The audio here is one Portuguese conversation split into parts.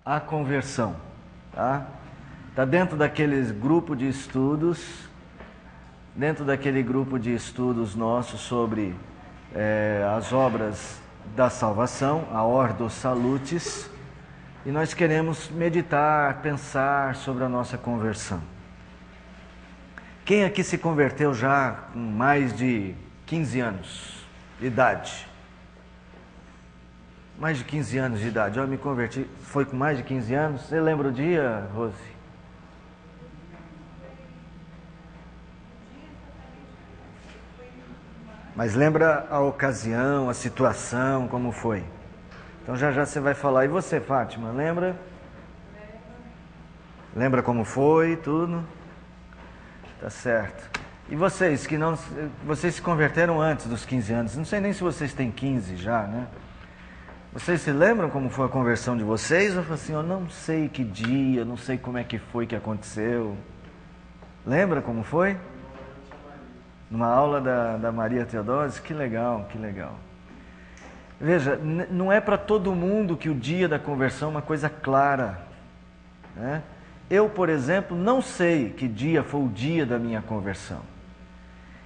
a conversão, tá? Está dentro daqueles grupo de estudos, dentro daquele grupo de estudos nossos sobre as obras da salvação, a Ordo Salutis, e nós queremos meditar, pensar sobre a nossa conversão. Quem aqui se converteu já com mais de 15 anos de idade? Mais de 15 anos de idade. Eu me converti, foi com mais de 15 anos. Você lembra o dia, Rose? Mas lembra a ocasião, a situação, como foi? Então já você vai falar. E você, Fátima, lembra? Lembra como foi, tudo? Tá certo. E vocês que não... Vocês se converteram antes dos 15 anos. Não sei nem se vocês têm 15 já, né? Vocês se lembram como foi a conversão de vocês? Ou assim, eu não sei que dia, não sei como é que foi que aconteceu. Lembra como foi? Numa aula da Maria Teodose? Que legal, que legal. Veja, não é para todo mundo que o dia da conversão é uma coisa clara, né? Eu, por exemplo, não sei que dia foi o dia da minha conversão.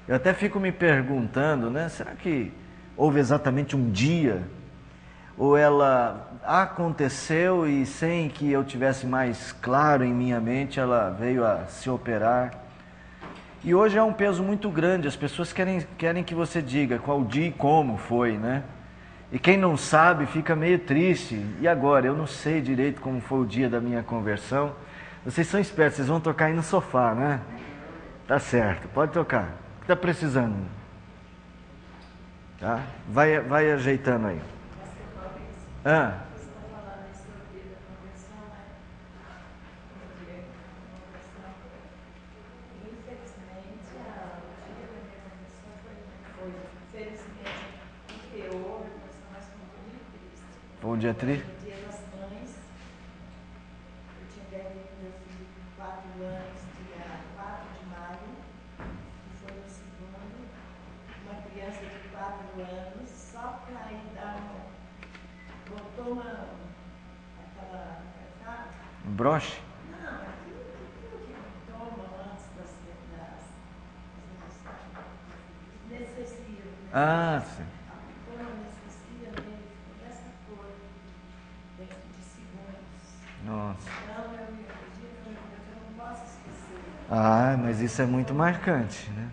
Eu até fico me perguntando, né? Será que houve exatamente um dia? Ou ela aconteceu e sem que eu tivesse mais claro em minha mente, ela veio a se operar? E hoje é um peso muito grande, as pessoas querem que você diga qual dia e como foi, né? E quem não sabe fica meio triste. E agora? Eu não sei direito como foi o dia da minha conversão. Vocês são espertos, vocês vão tocar aí no sofá, né? Tá certo, pode tocar. O que tá precisando? Tá? Vai ajeitando aí. Ah. Foi um dia triste? Dia das Mães. Eu tinha perdido meu filho com 4 anos, dia 4 de maio, que foi o segundo. Uma criança de 4 anos, só para ir dar botou aquela. Um broche? Não, aquilo que toma antes das necessias, né? Ah, sim. Nossa. Eu não posso esquecer. Ah, mas isso é muito marcante, né?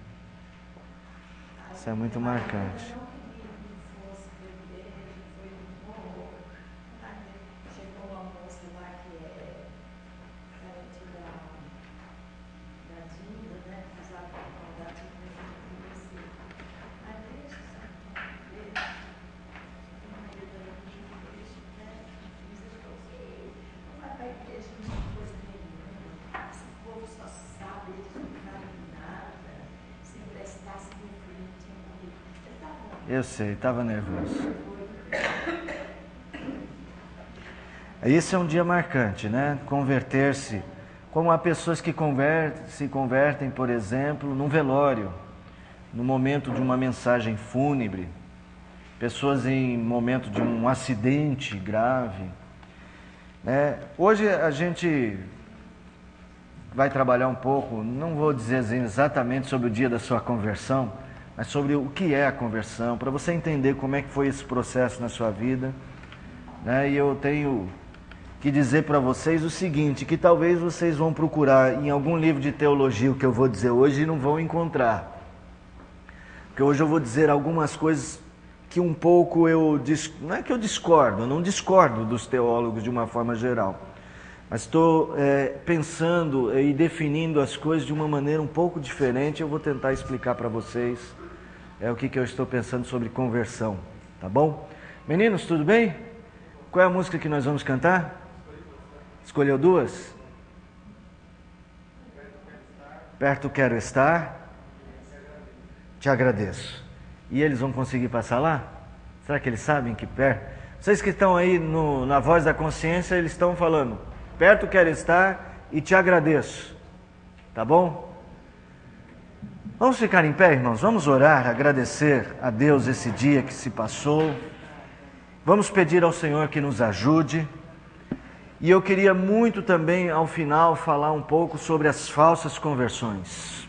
Isso é muito marcante. Eu não queria que fosse para a igreja, foi um horror. Chegou uma moça lá que é parente da Dinda, né? Casada com a Dinda, eu conheci. Mas deixa, deixa. Eu sei, estava nervoso. Isso é um dia marcante, né? Converter-se. Como há pessoas que se convertem, por exemplo, num velório, no momento de uma mensagem fúnebre. Pessoas em momento de um acidente grave. Hoje a gente vai trabalhar um pouco, não vou dizer exatamente sobre o dia da sua conversão, mas sobre o que é a conversão, para você entender como é que foi esse processo na sua vida. E eu tenho que dizer para vocês o seguinte, que talvez vocês vão procurar em algum livro de teologia o que eu vou dizer hoje e não vão encontrar. Porque hoje eu vou dizer algumas coisas que um pouco não é que eu discordo, eu não discordo dos teólogos de uma forma geral, mas estou pensando e definindo as coisas de uma maneira um pouco diferente. Eu vou tentar explicar para vocês o que eu estou pensando sobre conversão, tá bom? Meninos, tudo bem? Qual é a música que nós vamos cantar? Escolheu duas? Perto quero estar, te agradeço. E eles vão conseguir passar lá? Será que eles sabem que perto? Vocês que estão aí na voz da consciência, eles estão falando, perto quero estar e te agradeço. Tá bom? Vamos ficar em pé, irmãos? Vamos orar, agradecer a Deus esse dia que se passou. Vamos pedir ao Senhor que nos ajude. E eu queria muito também, ao final, falar um pouco sobre as falsas conversões.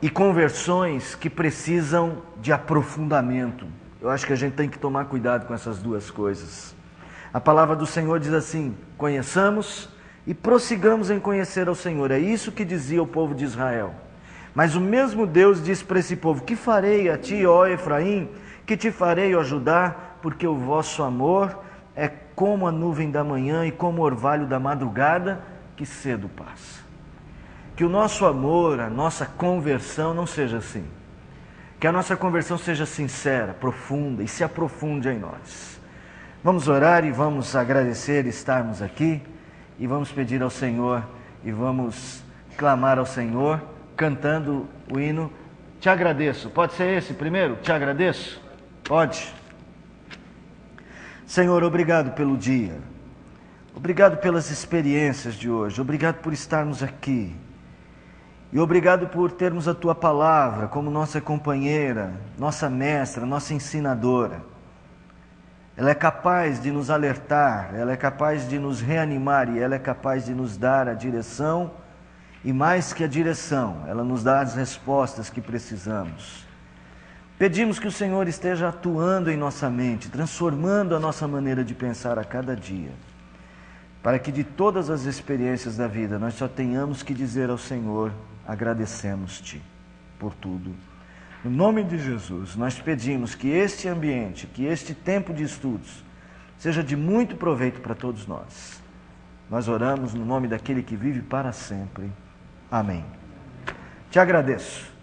E conversões que precisam de aprofundamento. Eu acho que a gente tem que tomar cuidado com essas duas coisas. A palavra do Senhor diz assim: conheçamos e prossigamos em conhecer ao Senhor. É isso que dizia o povo de Israel. Mas o mesmo Deus diz para esse povo: que farei a ti, ó Efraim? Que te farei, ó Judá? Porque o vosso amor é como a nuvem da manhã e como o orvalho da madrugada, que cedo passa. Que o nosso amor, a nossa conversão não seja assim. Que a nossa conversão seja sincera, profunda e se aprofunde em nós. Vamos orar e vamos agradecer estarmos aqui e vamos pedir ao Senhor e vamos clamar ao Senhor cantando o hino Te Agradeço. Pode ser esse primeiro? Te Agradeço? Pode. Senhor, obrigado pelo dia. Obrigado pelas experiências de hoje. Obrigado por estarmos aqui. E obrigado por termos a Tua palavra como nossa companheira, nossa mestra, nossa ensinadora. Ela é capaz de nos alertar, ela é capaz de nos reanimar e ela é capaz de nos dar a direção e mais que a direção, ela nos dá as respostas que precisamos. Pedimos que o Senhor esteja atuando em nossa mente, transformando a nossa maneira de pensar a cada dia, para que de todas as experiências da vida nós só tenhamos que dizer ao Senhor: agradecemos-te por tudo. No nome de Jesus, nós pedimos que este ambiente, que este tempo de estudos, seja de muito proveito para todos nós. Nós oramos no nome daquele que vive para sempre. Amém. Te agradeço.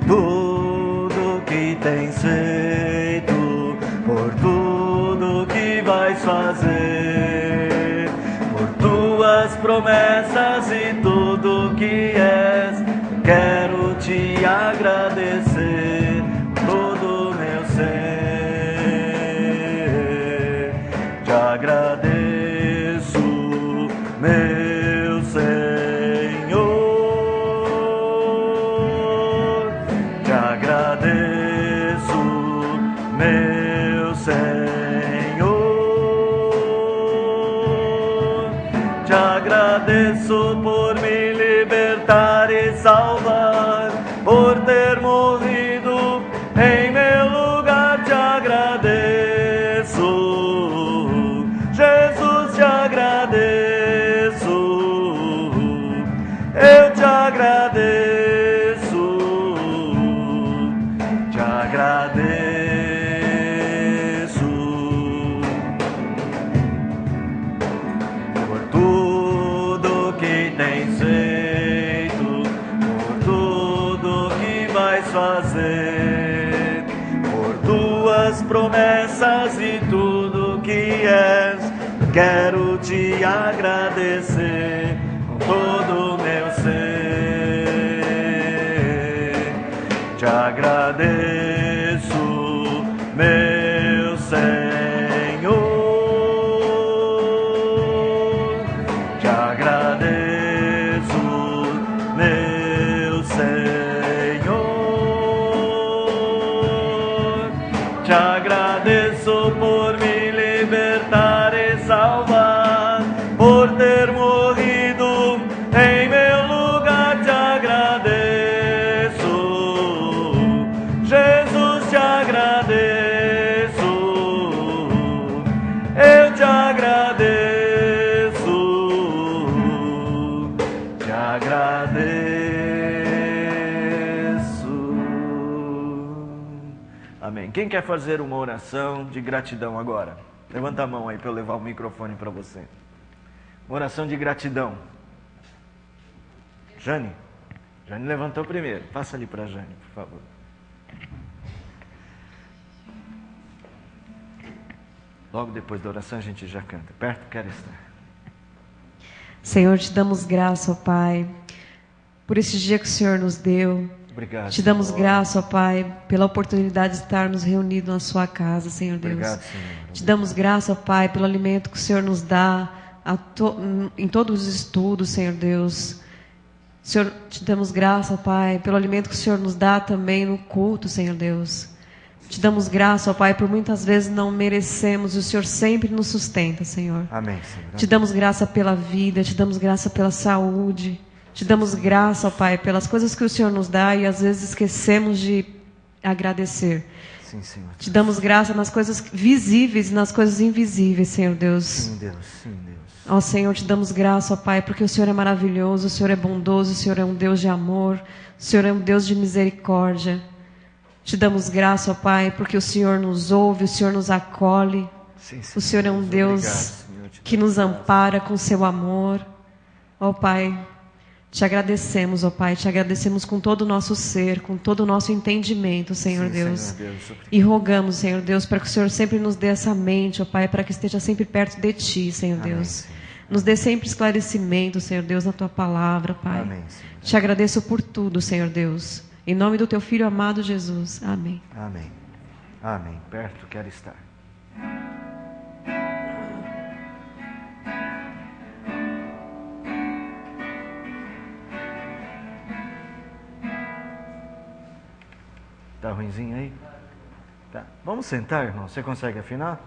Tudo que tens feito, por tudo que vais fazer, por tuas promessas e tudo que és, quero te agradecer todo meu ser. Te agradeço, meu Senhor. Meu Senhor, te agradeço por me libertar e salvar, por ter morrido em meu lugar. Te agradeço, Jesus, te agradeço, eu te agradeço, te agradeço. Fazer por tuas promessas e tudo que és, quero te agradecer com todo o meu ser. Te agradeço, meu Senhor, te agradeço, meu Senhor. Te agradeço por me libertar e salvar, por ter morrido em meu lugar. Te agradeço, Jesus, te agradeço, eu te agradeço, te agradeço. Amém. Quem quer fazer uma oração de gratidão agora? Levanta a mão aí para eu levar o microfone para você. Uma oração de gratidão. Jane? Jane levantou primeiro. Passa ali para a Jane, por favor. Logo depois da oração a gente já canta. Perto, quero estar. Senhor, te damos graça, ó Pai, por esse dia que o Senhor nos deu. Obrigado, Te damos Senhor. graça, ó Pai, pela oportunidade de estarmos reunidos na sua casa, Senhor Deus. Obrigado, Senhor. Te damos graça, ó Pai, pelo alimento que o Senhor nos dá em todos os estudos, Senhor Deus. Senhor, te damos graça, ó Pai, pelo alimento que o Senhor nos dá também no culto, Senhor Deus. Te damos graça, ó Pai, por muitas vezes não merecemos e o Senhor sempre nos sustenta, Senhor. Amém, Senhor. Te damos graça pela vida, te damos graça pela saúde. Te damos graça, ó Pai, pelas coisas que o Senhor nos dá e às vezes esquecemos de agradecer. Sim, Senhor. Te damos graça nas coisas visíveis e nas coisas invisíveis, Senhor Deus. Sim, Deus. Sim, Deus. Ó Senhor, te damos graça, ó Pai, porque o Senhor é maravilhoso, o Senhor é bondoso, o Senhor é um Deus de amor, o Senhor é um Deus de misericórdia. Te damos graça, ó Pai, porque o Senhor nos ouve, o Senhor nos acolhe. Sim, Senhor. O Senhor é um Deus Obrigado, Senhor. que nos ampara com seu amor. Ó Pai, te agradecemos, ó Pai, te agradecemos com todo o nosso ser, com todo o nosso entendimento, Senhor Sim, Deus. Senhor Deus. E rogamos, Senhor Deus, para que o Senhor sempre nos dê essa mente, ó Pai, para que esteja sempre perto de Ti, Senhor Amém, Deus. Senhor. Nos dê sempre esclarecimento, Senhor Deus, na Tua palavra, Pai. Amém, Senhor. Te agradeço por tudo, Senhor Deus. Em nome do Teu Filho amado Jesus. Amém. Amém. Amém. Perto quero estar. Tá ruinzinho aí? Tá. Vamos sentar, irmão? Você consegue afinar?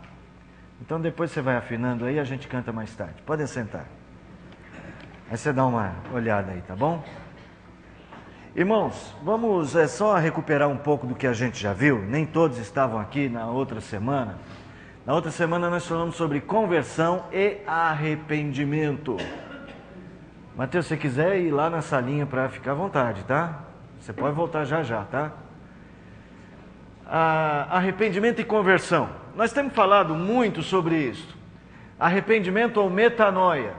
Então depois você vai afinando aí e a gente canta mais tarde. Podem sentar. Aí você dá uma olhada aí, tá bom? Irmãos, vamos só recuperar um pouco do que a gente já viu. Nem todos estavam aqui na outra semana. Na outra semana nós falamos sobre conversão e arrependimento. Mateus, se você quiser ir lá na salinha para ficar à vontade, tá? Você pode voltar já já, tá? Arrependimento e conversão. Nós temos falado muito sobre isso. Arrependimento ou metanoia.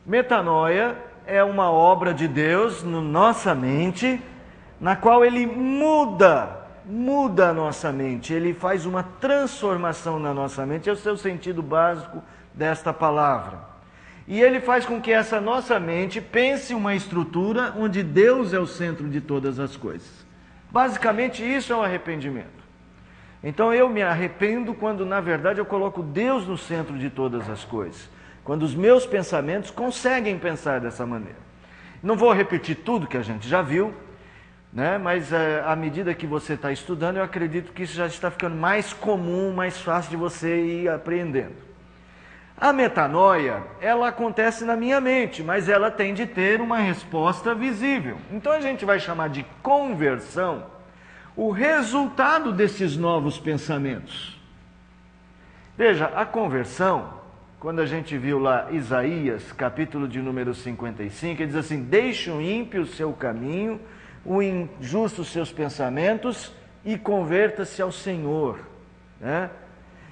Metanoia é uma obra de Deus na nossa mente, na qual Ele muda a nossa mente. Ele faz uma transformação na nossa mente. É o seu sentido básico desta palavra. E Ele faz com que essa nossa mente pense uma estrutura onde Deus é o centro de todas as coisas. Basicamente isso é um arrependimento. Então eu me arrependo quando na verdade eu coloco Deus no centro de todas as coisas. Quando os meus pensamentos conseguem pensar dessa maneira. Não vou repetir tudo que a gente já viu, né? Mas à medida que você está estudando, eu acredito que isso já está ficando mais comum, mais fácil de você ir apreendendo. A metanoia, ela acontece na minha mente, mas ela tem de ter uma resposta visível. Então a gente vai chamar de conversão o resultado desses novos pensamentos. Veja, a conversão, quando a gente viu lá Isaías, capítulo de número 55, ele diz assim: deixe o ímpio o seu caminho, o injusto os seus pensamentos e converta-se ao Senhor. Né?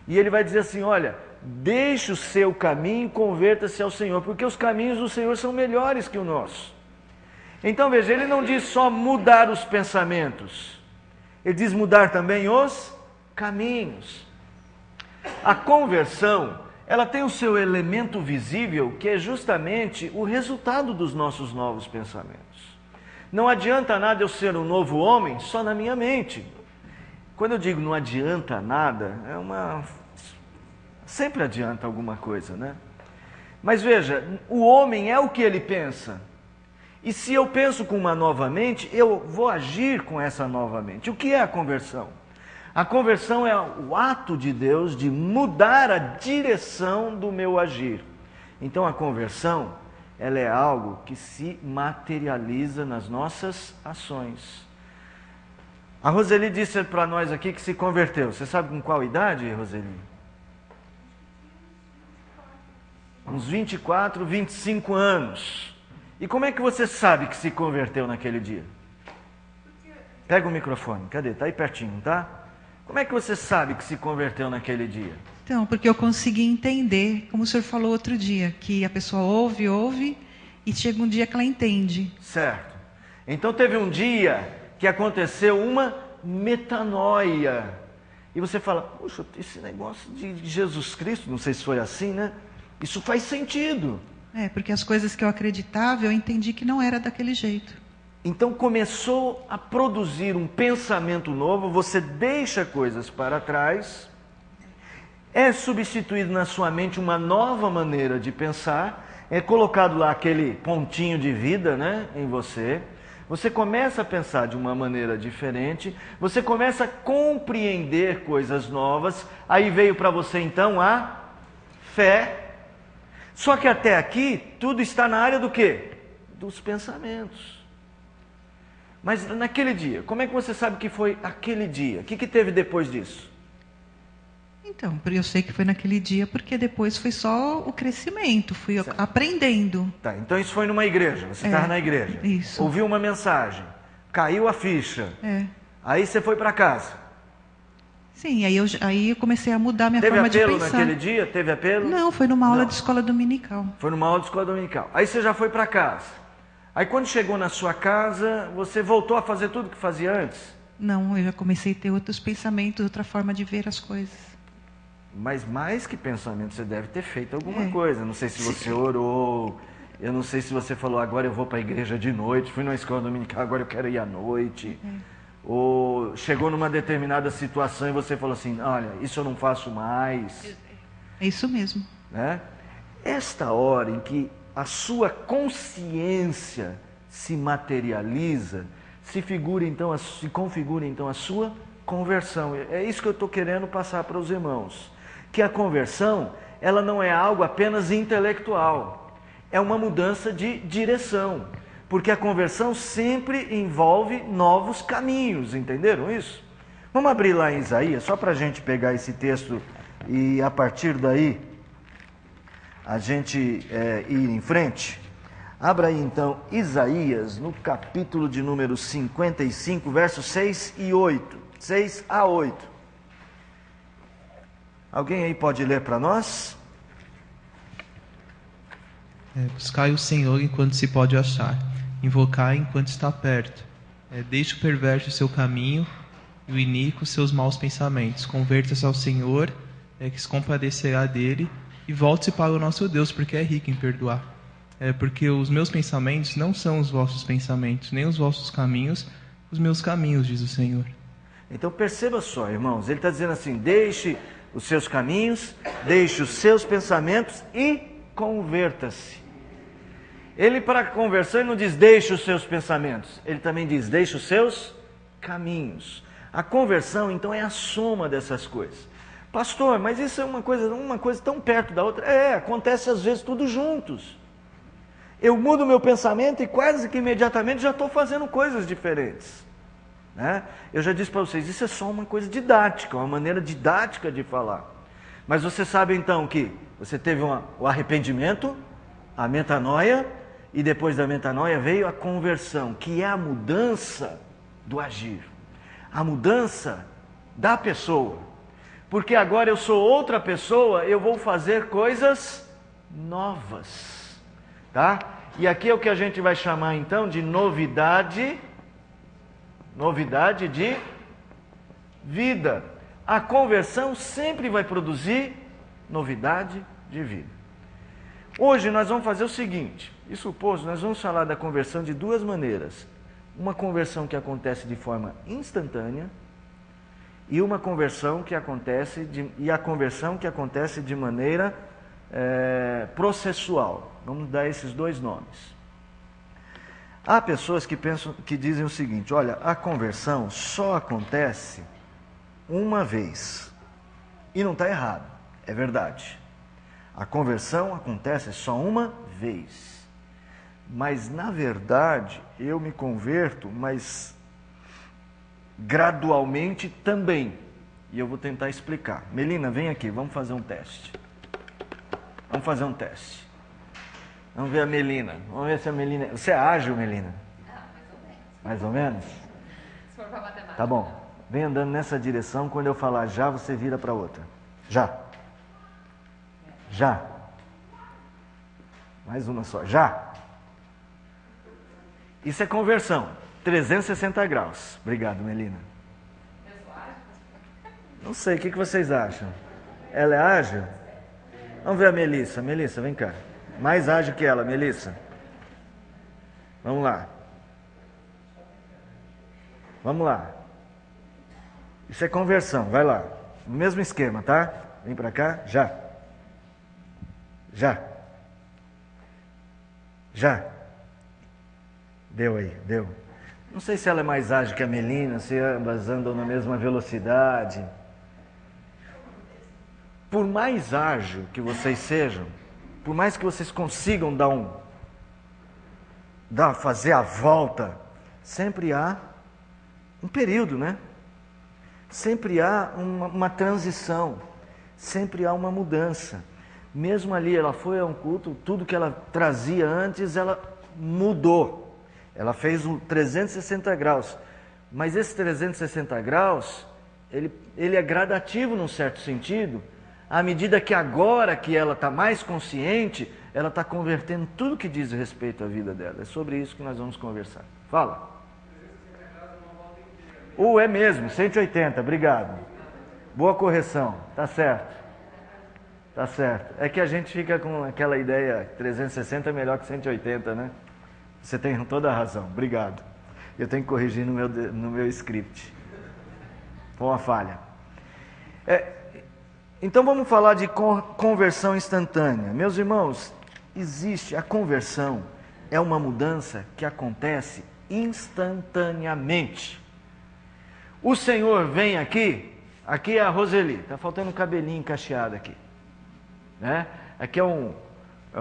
E ele vai dizer assim, olha, deixe o seu caminho e converta-se ao Senhor, porque os caminhos do Senhor são melhores que o nosso. Então veja, ele não diz só mudar os pensamentos, ele diz mudar também os caminhos. A conversão, ela tem o seu elemento visível, que é justamente o resultado dos nossos novos pensamentos. Não adianta nada eu ser um novo homem só na minha mente. Quando eu digo não adianta nada, sempre adianta alguma coisa, né? Mas veja, o homem é o que ele pensa. E se eu penso com uma nova mente, eu vou agir com essa nova mente. O que é a conversão? A conversão é o ato de Deus de mudar a direção do meu agir. Então a conversão, ela é algo que se materializa nas nossas ações. A Roseli disse para nós aqui que se converteu. Você sabe com qual idade, Roseli? Uns 24, 25 anos. E como é que você sabe que se converteu naquele dia? Pega o microfone, cadê? Está aí pertinho, tá? Como é que você sabe que se converteu naquele dia? Então, porque eu consegui entender, como o senhor falou outro dia, que a pessoa ouve, e chega um dia que ela entende. Certo. Então teve um dia que aconteceu uma metanoia. E você fala, puxa, esse negócio de Jesus Cristo, não sei se foi assim, né? Isso faz sentido. Porque as coisas que eu acreditava, eu entendi que não era daquele jeito. Então começou a produzir um pensamento novo, você deixa coisas para trás, é substituído na sua mente uma nova maneira de pensar, é colocado lá aquele pontinho de vida, né, em você. Você começa a pensar de uma maneira diferente, você começa a compreender coisas novas, aí veio para você então a fé. Só que até aqui, tudo está na área do quê? Dos pensamentos. Mas naquele dia, como é que você sabe que foi aquele dia? O que teve depois disso? Então, eu sei que foi naquele dia, porque depois foi só o crescimento, fui aprendendo. Tá, então isso foi numa igreja, você estava na igreja. Isso. Ouviu uma mensagem, caiu a ficha. Aí você foi para casa. Sim, aí eu comecei a mudar minha forma de pensar. Teve apelo naquele dia? Teve apelo? Não, foi numa aula de escola dominical. Foi numa aula de escola dominical. Aí você já foi para casa. Aí quando chegou na sua casa, você voltou a fazer tudo que fazia antes? Não, eu já comecei a ter outros pensamentos, outra forma de ver as coisas. Mas mais que pensamento, você deve ter feito alguma coisa. Não sei se você orou, eu não sei se você falou, agora eu vou para a igreja de noite, fui numa escola dominical, agora eu quero ir à noite. Ou chegou numa determinada situação e você falou assim, olha, isso eu não faço mais. É isso mesmo. Né? Esta hora em que a sua consciência se materializa, se configura então a sua conversão. É isso que eu estou querendo passar para os irmãos. Que a conversão, ela não é algo apenas intelectual. É uma mudança de direção. Porque a conversão sempre envolve novos caminhos, entenderam isso? Vamos abrir lá em Isaías, só para a gente pegar esse texto e a partir daí a gente ir em frente. Abra aí então Isaías, no capítulo de número 55, versos 6 e 8. 6 a 8. Alguém aí pode ler para nós? Buscai o Senhor enquanto se pode achar, invocai enquanto está perto. Deixe o perverso seu caminho e o iníquo seus maus pensamentos. Converta-se ao Senhor, que se compadecerá dele, e volte-se para o nosso Deus, porque é rico em perdoar. Porque os meus pensamentos não são os vossos pensamentos, nem os vossos caminhos, os meus caminhos, diz o Senhor. Então perceba só, irmãos, ele está dizendo assim, deixe os seus caminhos, deixe os seus pensamentos e converta-se. Ele, para a conversão, ele não diz deixe os seus pensamentos, ele também diz deixe os seus caminhos. A conversão, então, é a soma dessas coisas. Pastor, mas isso é uma coisa tão perto da outra. Acontece às vezes tudo juntos. Eu mudo o meu pensamento e quase que imediatamente já estou fazendo coisas diferentes. Né? Eu já disse para vocês, isso é só uma coisa didática, uma maneira didática de falar. Mas você sabe então que você teve o arrependimento, a metanoia, e depois da metanoia veio a conversão, que é a mudança do agir, a mudança da pessoa. Porque agora eu sou outra pessoa, eu vou fazer coisas novas. Tá? E aqui é o que a gente vai chamar então de novidade de vida. A conversão sempre vai produzir novidade de vida. Hoje nós vamos fazer o seguinte, isso posto, nós vamos falar da conversão de duas maneiras. Uma conversão que acontece de forma instantânea e uma conversão que acontece de maneira processual. Vamos dar esses dois nomes. Há pessoas que dizem o seguinte, olha, a conversão só acontece uma vez. E não está errado, é verdade. A conversão acontece só uma vez. Mas, na verdade, eu me converto, mas gradualmente também. E eu vou tentar explicar. Melina, vem aqui, vamos fazer um teste. Vamos ver a Melina. Vamos ver se a Melina... Você é ágil, Melina? Mais ou menos? Se for para matemática. Tá bom. Vem andando nessa direção. Quando eu falar já, você vira para outra. Já. Mais uma só. Já. Isso é conversão. 360 graus. Obrigado, Melina. Não sei, o que vocês acham? Ela é ágil? Vamos ver a Melissa. Melissa, vem cá. Mais ágil que ela, Melissa. Vamos lá. Vamos lá. Isso é conversão, vai lá. No mesmo esquema, tá? Vem pra cá, já. Já. Já. Deu aí, deu. Não sei se ela é mais ágil que a Melina, se ambas andam na mesma velocidade. Por mais ágil que vocês sejam, por mais que vocês consigam fazer a volta, sempre há um período, né? Sempre há uma transição, sempre há uma mudança. Mesmo ali, ela foi a um culto, tudo que ela trazia antes, ela mudou. Ela fez um 360 graus. Mas esse 360 graus, ele é gradativo num certo sentido, à medida que agora que ela está mais consciente, ela está convertendo tudo que diz respeito à vida dela. É sobre isso que nós vamos conversar. Fala. É mesmo, 180, obrigado. Boa correção, tá certo. Tá certo. É que a gente fica com aquela ideia, 360 é melhor que 180, né? Você tem toda a razão, obrigado. Eu tenho que corrigir no meu script. Foi uma falha. Então vamos falar de conversão instantânea. Meus irmãos, a conversão é uma mudança que acontece instantaneamente. O Senhor vem aqui é a Roseli, está faltando um cabelinho encaixeado aqui. Né? Aqui é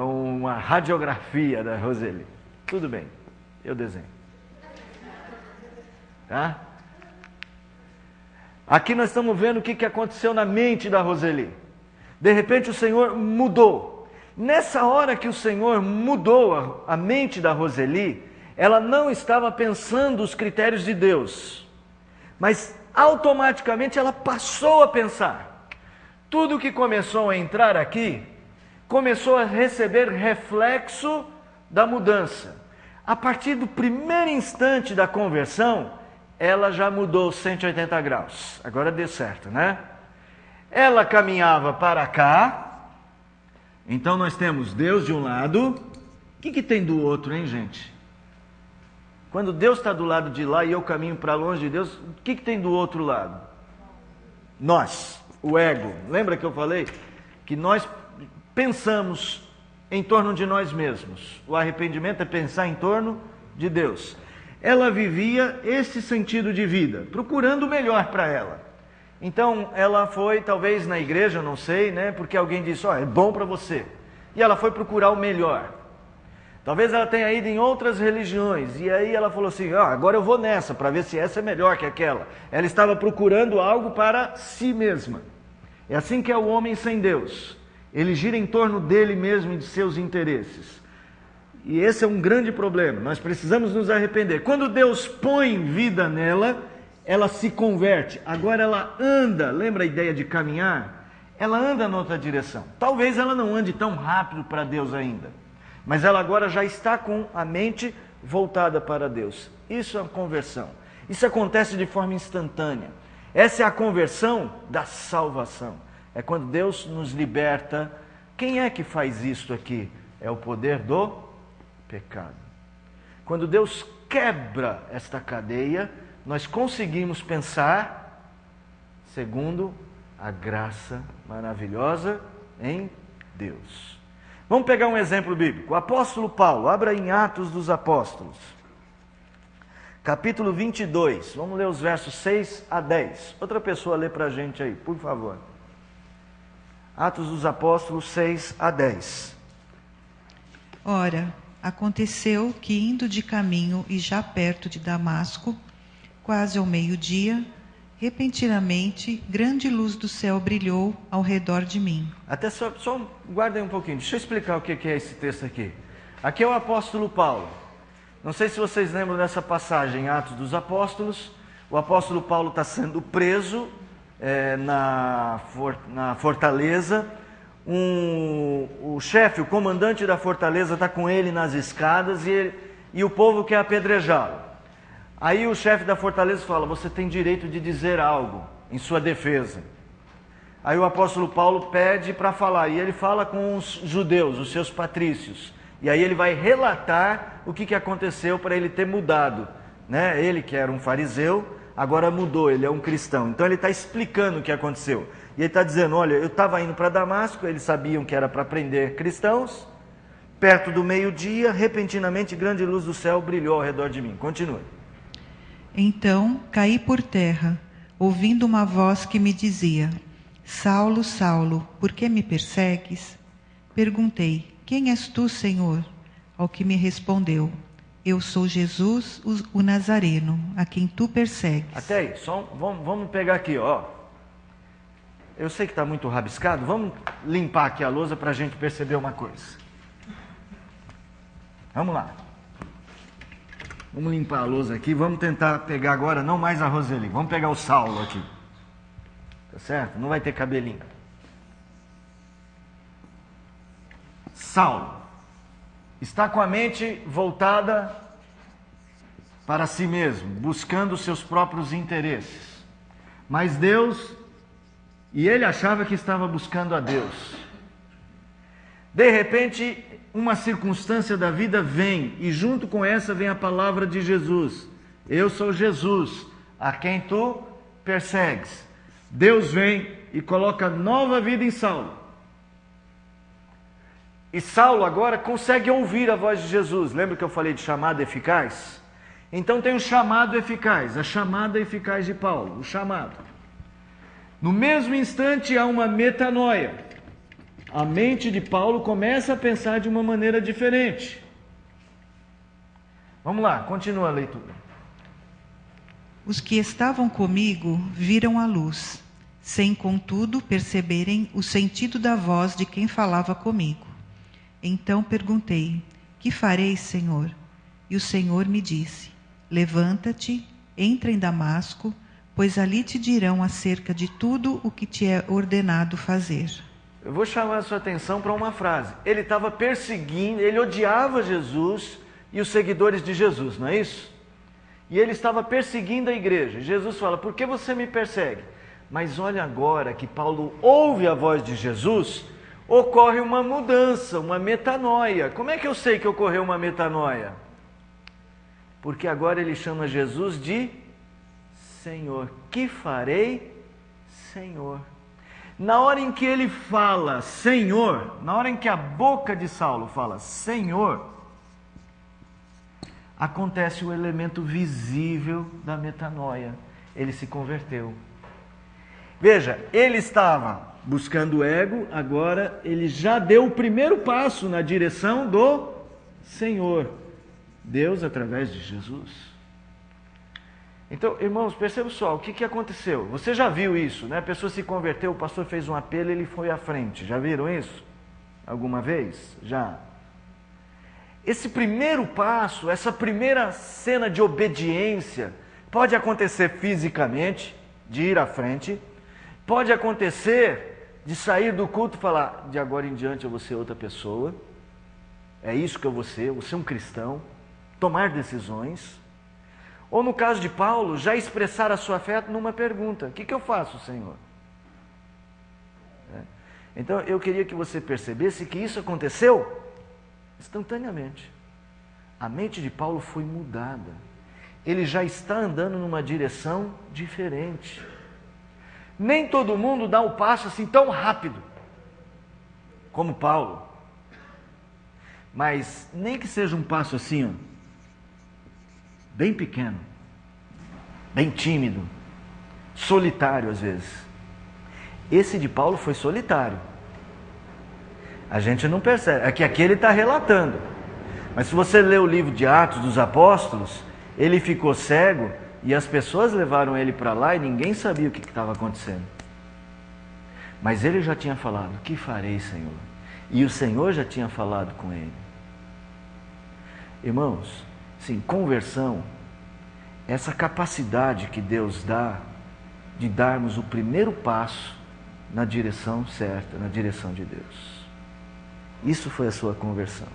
uma radiografia da Roseli. Tudo bem, eu desenho. Tá? Aqui nós estamos vendo o que aconteceu na mente da Roseli. De repente o Senhor mudou. Nessa hora que o Senhor mudou a mente da Roseli, ela não estava pensando os critérios de Deus. Mas automaticamente ela passou a pensar. Tudo que começou a entrar aqui, começou a receber reflexo da mudança. A partir do primeiro instante da conversão, ela já mudou 180 graus. Agora deu certo, né? Ela caminhava para cá. Então nós temos Deus de um lado. O que tem do outro, hein, gente? Quando Deus está do lado de lá e eu caminho para longe de Deus, o que tem do outro lado? Nós, o ego. Lembra que eu falei que nós pensamos em torno de nós mesmos. O arrependimento é pensar em torno de Deus. Ela vivia esse sentido de vida, procurando o melhor para ela. Então ela foi talvez na igreja, não sei, né? Porque alguém disse, é bom para você. E ela foi procurar o melhor. Talvez ela tenha ido em outras religiões, e aí ela falou assim, agora eu vou nessa, para ver se essa é melhor que aquela. Ela estava procurando algo para si mesma. É assim que é o homem sem Deus. Ele gira em torno dele mesmo e de seus interesses. E esse é um grande problema, nós precisamos nos arrepender. Quando Deus põe vida nela, ela se converte. Agora ela anda, lembra a ideia de caminhar? Ela anda noutra direção. Talvez ela não ande tão rápido para Deus ainda. Mas ela agora já está com a mente voltada para Deus. Isso é uma conversão. Isso acontece de forma instantânea. Essa é a conversão da salvação. É quando Deus nos liberta. Quem é que faz isso aqui? É o poder do pecado. Quando Deus quebra esta cadeia, nós conseguimos pensar segundo a graça maravilhosa em Deus. Vamos pegar um exemplo bíblico. O apóstolo Paulo, abra em Atos dos Apóstolos, capítulo 22. Vamos ler os versos 6 a 10. Outra pessoa lê para a gente aí, por favor. Atos dos Apóstolos 6 a 10. Ora, aconteceu que indo de caminho e já perto de Damasco, quase ao meio-dia, repentinamente, grande luz do céu brilhou ao redor de mim. Até só guardem um pouquinho, deixa eu explicar o que é esse texto aqui. Aqui é o apóstolo Paulo. Não sei se vocês lembram dessa passagem em Atos dos Apóstolos. O apóstolo Paulo está sendo preso na fortaleza. O chefe, o comandante da fortaleza está com ele nas escadas e o povo quer apedrejá-lo. Aí o chefe da fortaleza fala, você tem direito de dizer algo em sua defesa. Aí o apóstolo Paulo pede para falar, e ele fala com os judeus, os seus patrícios. E aí ele vai relatar o que aconteceu para ele ter mudado, né? Ele que era um fariseu, agora mudou, ele é um cristão. Então ele está explicando o que aconteceu. E ele está dizendo, olha, eu estava indo para Damasco, eles sabiam que era para prender cristãos. Perto do meio-dia, repentinamente, grande luz do céu brilhou ao redor de mim. Continua. Então caí por terra, ouvindo uma voz que me dizia: Saulo, Saulo, por que me persegues? Perguntei: quem és tu, Senhor? Ao que me respondeu: eu sou Jesus, o Nazareno, a quem tu persegues. Até aí, vamos pegar aqui, ó. Eu sei que está muito rabiscado, vamos limpar aqui a lousa para a gente perceber uma coisa. Vamos lá. Vamos limpar a lousa aqui, vamos tentar pegar agora, não mais a Roseli, vamos pegar o Saulo aqui. Tá certo? Não vai ter cabelinho. Saulo está com a mente voltada para si mesmo, buscando os seus próprios interesses. Mas Deus, e ele achava que estava buscando a Deus. De repente, uma circunstância da vida vem, e junto com essa vem a palavra de Jesus. Eu sou Jesus, a quem tu persegues. Deus vem e coloca nova vida em Saulo. E Saulo agora consegue ouvir a voz de Jesus. Lembra que eu falei de chamada eficaz? Então tem o chamado eficaz, a chamada eficaz de Paulo, o chamado. No mesmo instante há uma metanoia. A mente de Paulo começa a pensar de uma maneira diferente. Vamos lá, continua a leitura. Os que estavam comigo viram a luz, sem contudo perceberem o sentido da voz de quem falava comigo. Então perguntei: que farei, Senhor? E o Senhor me disse: levanta-te, entra em Damasco, pois ali te dirão acerca de tudo o que te é ordenado fazer. Eu vou chamar a sua atenção para uma frase. Ele estava perseguindo, ele odiava Jesus e os seguidores de Jesus, não é isso? E ele estava perseguindo a igreja. Jesus fala: por que você me persegue? Mas olha agora que Paulo ouve a voz de Jesus, ocorre uma mudança, uma metanoia. Como é que eu sei que ocorreu uma metanoia? Porque agora ele chama Jesus de Senhor. Que farei, Senhor? Na hora em que ele fala Senhor, na hora em que a boca de Saulo fala Senhor, acontece o elemento visível da metanoia. Ele se converteu. Veja, ele estava buscando o ego, agora ele já deu o primeiro passo na direção do Senhor, Deus através de Jesus. Então, irmãos, perceba só, o que aconteceu? Você já viu isso, né? A pessoa se converteu, o pastor fez um apelo e ele foi à frente. Já viram isso? Alguma vez? Já. Esse primeiro passo, essa primeira cena de obediência, pode acontecer fisicamente, de ir à frente, pode acontecer de sair do culto e falar: de agora em diante eu vou ser outra pessoa, é isso que eu vou ser um cristão, tomar decisões. Ou no caso de Paulo, já expressar a sua fé numa pergunta: o que eu faço, Senhor? Então eu queria que você percebesse que isso aconteceu instantaneamente. A mente de Paulo foi mudada. Ele já está andando numa direção diferente. Nem todo mundo dá o passo assim tão rápido como Paulo. Mas nem que seja um passo assim, ó, bem pequeno, bem tímido, solitário às vezes. Esse de Paulo foi solitário. A gente não percebe, é que aqui ele está relatando. Mas se você ler o livro de Atos dos Apóstolos, ele ficou cego e as pessoas levaram ele para lá e ninguém sabia o que estava acontecendo. Mas ele já tinha falado: que farei, Senhor? E o Senhor já tinha falado com ele. Irmãos, sim, conversão, essa capacidade que Deus dá de darmos o primeiro passo na direção certa, na direção de Deus. Isso foi a sua conversão.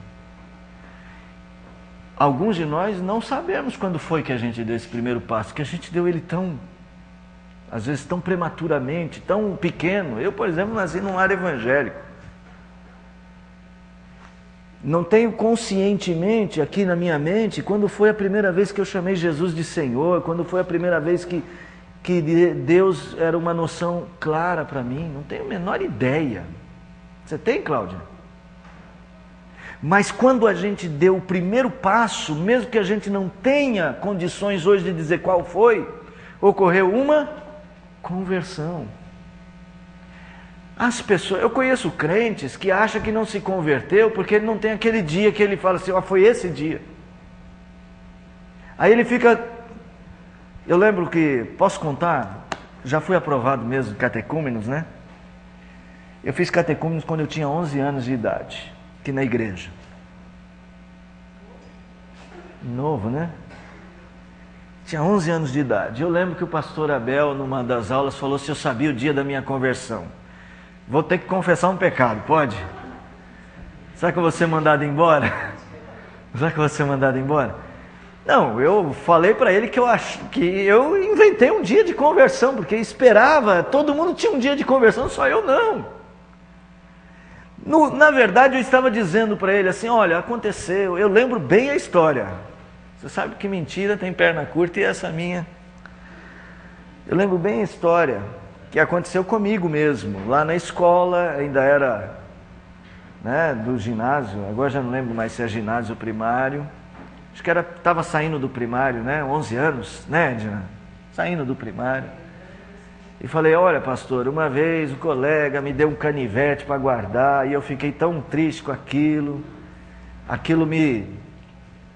Alguns de nós não sabemos quando foi que a gente deu esse primeiro passo, que a gente deu ele tão às vezes tão prematuramente, tão pequeno. Eu, por exemplo, nasci num lar evangélico. Não tenho conscientemente aqui na minha mente quando foi a primeira vez que eu chamei Jesus de Senhor, quando foi a primeira vez que Deus era uma noção clara para mim. Não tenho a menor ideia. Você tem, Cláudia? Mas quando a gente deu o primeiro passo, mesmo que a gente não tenha condições hoje de dizer qual foi, ocorreu uma conversão. As pessoas, eu conheço crentes que acham que não se converteu porque ele não tem aquele dia que ele fala assim, foi esse dia. Aí ele fica, eu lembro que, posso contar, já fui aprovado mesmo catecúmenos, né? Eu fiz catecúmenos quando eu tinha 11 anos de idade, aqui na igreja. Novo, né? Tinha 11 anos de idade. Eu lembro que o pastor Abel, numa das aulas, falou se eu sabia o dia da minha conversão. Vou ter que confessar um pecado, pode? Será que eu vou ser mandado embora? Será que eu vou ser mandado embora? Não, eu falei para ele que eu inventei um dia de conversão, porque esperava, todo mundo tinha um dia de conversão, só eu não. Na verdade, eu estava dizendo para ele assim, olha, aconteceu, eu lembro bem a história. Você sabe que mentira tem perna curta e essa minha. Eu lembro bem a história que aconteceu comigo mesmo, lá na escola, ainda era, né, do ginásio, agora já não lembro mais se é ginásio primário, acho que estava saindo do primário, né, 11 anos, né, Edna? Saindo do primário. E falei, olha pastor, uma vez o colega me deu um canivete para guardar e eu fiquei tão triste com aquilo me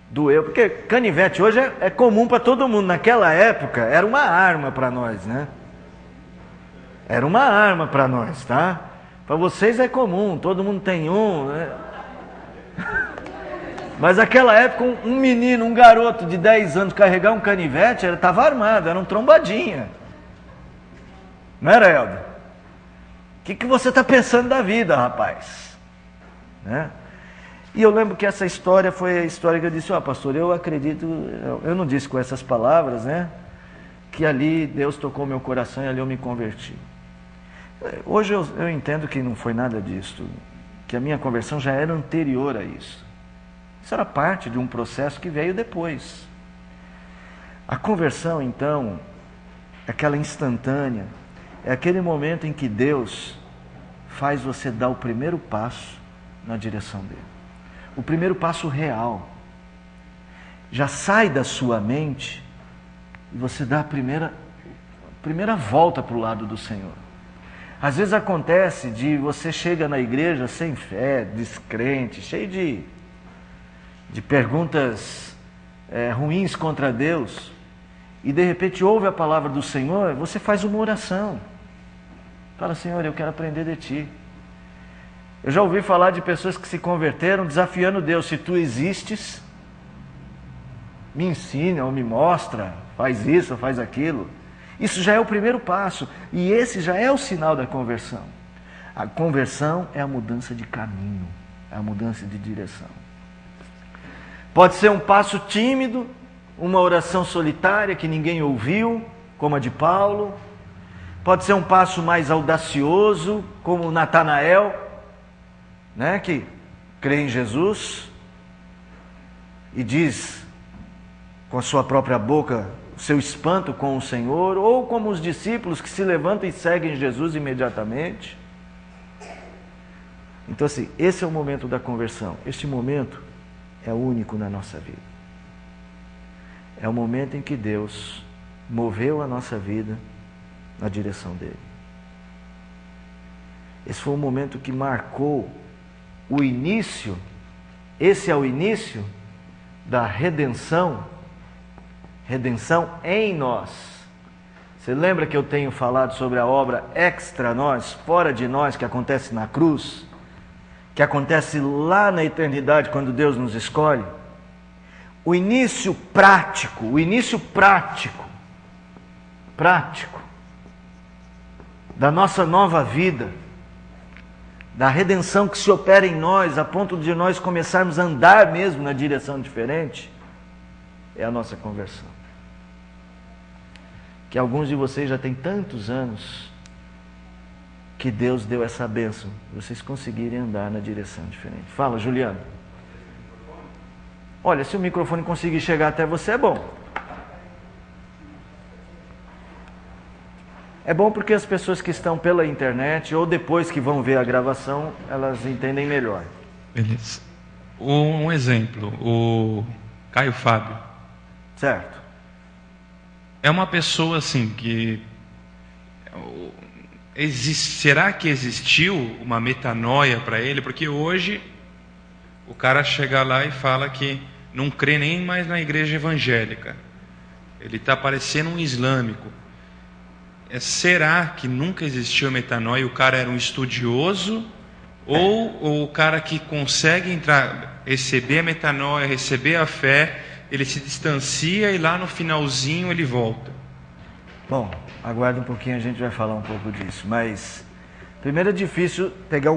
doeu, porque canivete hoje é comum para todo mundo, naquela época era uma arma para nós, né? Era uma arma para nós, tá? Para vocês é comum, todo mundo tem um, né? Mas naquela época um menino, um garoto de 10 anos carregar um canivete, ele estava armado, era um trombadinha. Não era, Helder? O que você está pensando da vida, rapaz? Né? E eu lembro que essa história foi a história que eu disse, pastor, eu acredito, eu não disse com essas palavras, né? Que ali Deus tocou meu coração e ali eu me converti. Hoje eu entendo que não foi nada disso, que a minha conversão já era anterior a isso. Isso era parte de um processo que veio depois. A conversão, então, é aquela instantânea, é aquele momento em que Deus faz você dar o primeiro passo na direção dele. O primeiro passo real. Já sai da sua mente e você dá a primeira volta para o lado do Senhor. Às vezes acontece de você chega na igreja sem fé, descrente, cheio de perguntas ruins contra Deus, e de repente ouve a palavra do Senhor, você faz uma oração. Fala, Senhor, eu quero aprender de Ti. Eu já ouvi falar de pessoas que se converteram desafiando Deus, se Tu existes, me ensina ou me mostra, faz isso ou faz aquilo. Isso já é o primeiro passo, e esse já é o sinal da conversão. A conversão é a mudança de caminho, é a mudança de direção. Pode ser um passo tímido, uma oração solitária que ninguém ouviu, como a de Paulo. Pode ser um passo mais audacioso, como Natanael, né, que crê em Jesus e diz com a sua própria boca o seu espanto com o Senhor, ou como os discípulos que se levantam e seguem Jesus imediatamente. Então assim, esse é o momento da conversão. Este momento é único na nossa vida. É o momento em que Deus moveu a nossa vida na direção dele. Esse foi um momento que marcou o início, esse é o início da redenção em nós. Você lembra que eu tenho falado sobre a obra extra nós, fora de nós, que acontece na cruz, que acontece lá na eternidade quando Deus nos escolhe? O início prático da nossa nova vida, da redenção que se opera em nós, a ponto de nós começarmos a andar mesmo na direção diferente, é a nossa conversão. que alguns de vocês já têm tantos anos que Deus deu essa bênção, vocês conseguirem andar na direção diferente. Fala, Juliano. Olha, se o microfone conseguir chegar até você, é bom. É bom porque as pessoas que estão pela internet ou depois que vão ver a gravação, elas entendem melhor. Beleza. Um exemplo, o Caio Fábio. Certo. É uma pessoa assim que... será que existiu uma metanoia para ele? Porque hoje o cara chega lá e fala que não crê nem mais na igreja evangélica. Ele está parecendo um islâmico. Será que nunca existiu metanoia? O cara era um estudioso? Ou o cara que consegue entrar, receber a metanoia, receber a fé, ele se distancia e lá no finalzinho ele volta? Bom, aguarda um pouquinho, a gente vai falar um pouco disso. Mas, primeiro é difícil pegar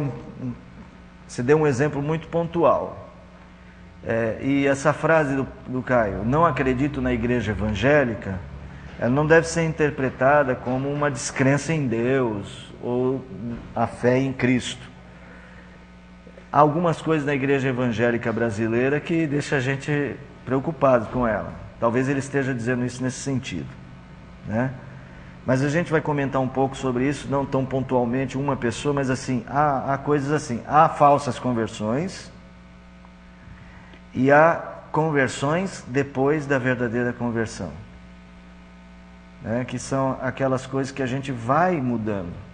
você deu um exemplo muito pontual. E essa frase do Caio, não acredito na igreja evangélica, ela não deve ser interpretada como uma descrença em Deus ou a fé em Cristo. Há algumas coisas na igreja evangélica brasileira que deixam a gente preocupado com ela. Talvez ele esteja dizendo isso nesse sentido, né? Mas a gente vai comentar um pouco sobre isso, não tão pontualmente uma pessoa, mas assim, há coisas assim, há falsas conversões e há conversões depois da verdadeira conversão, né? Que são aquelas coisas que a gente vai mudando.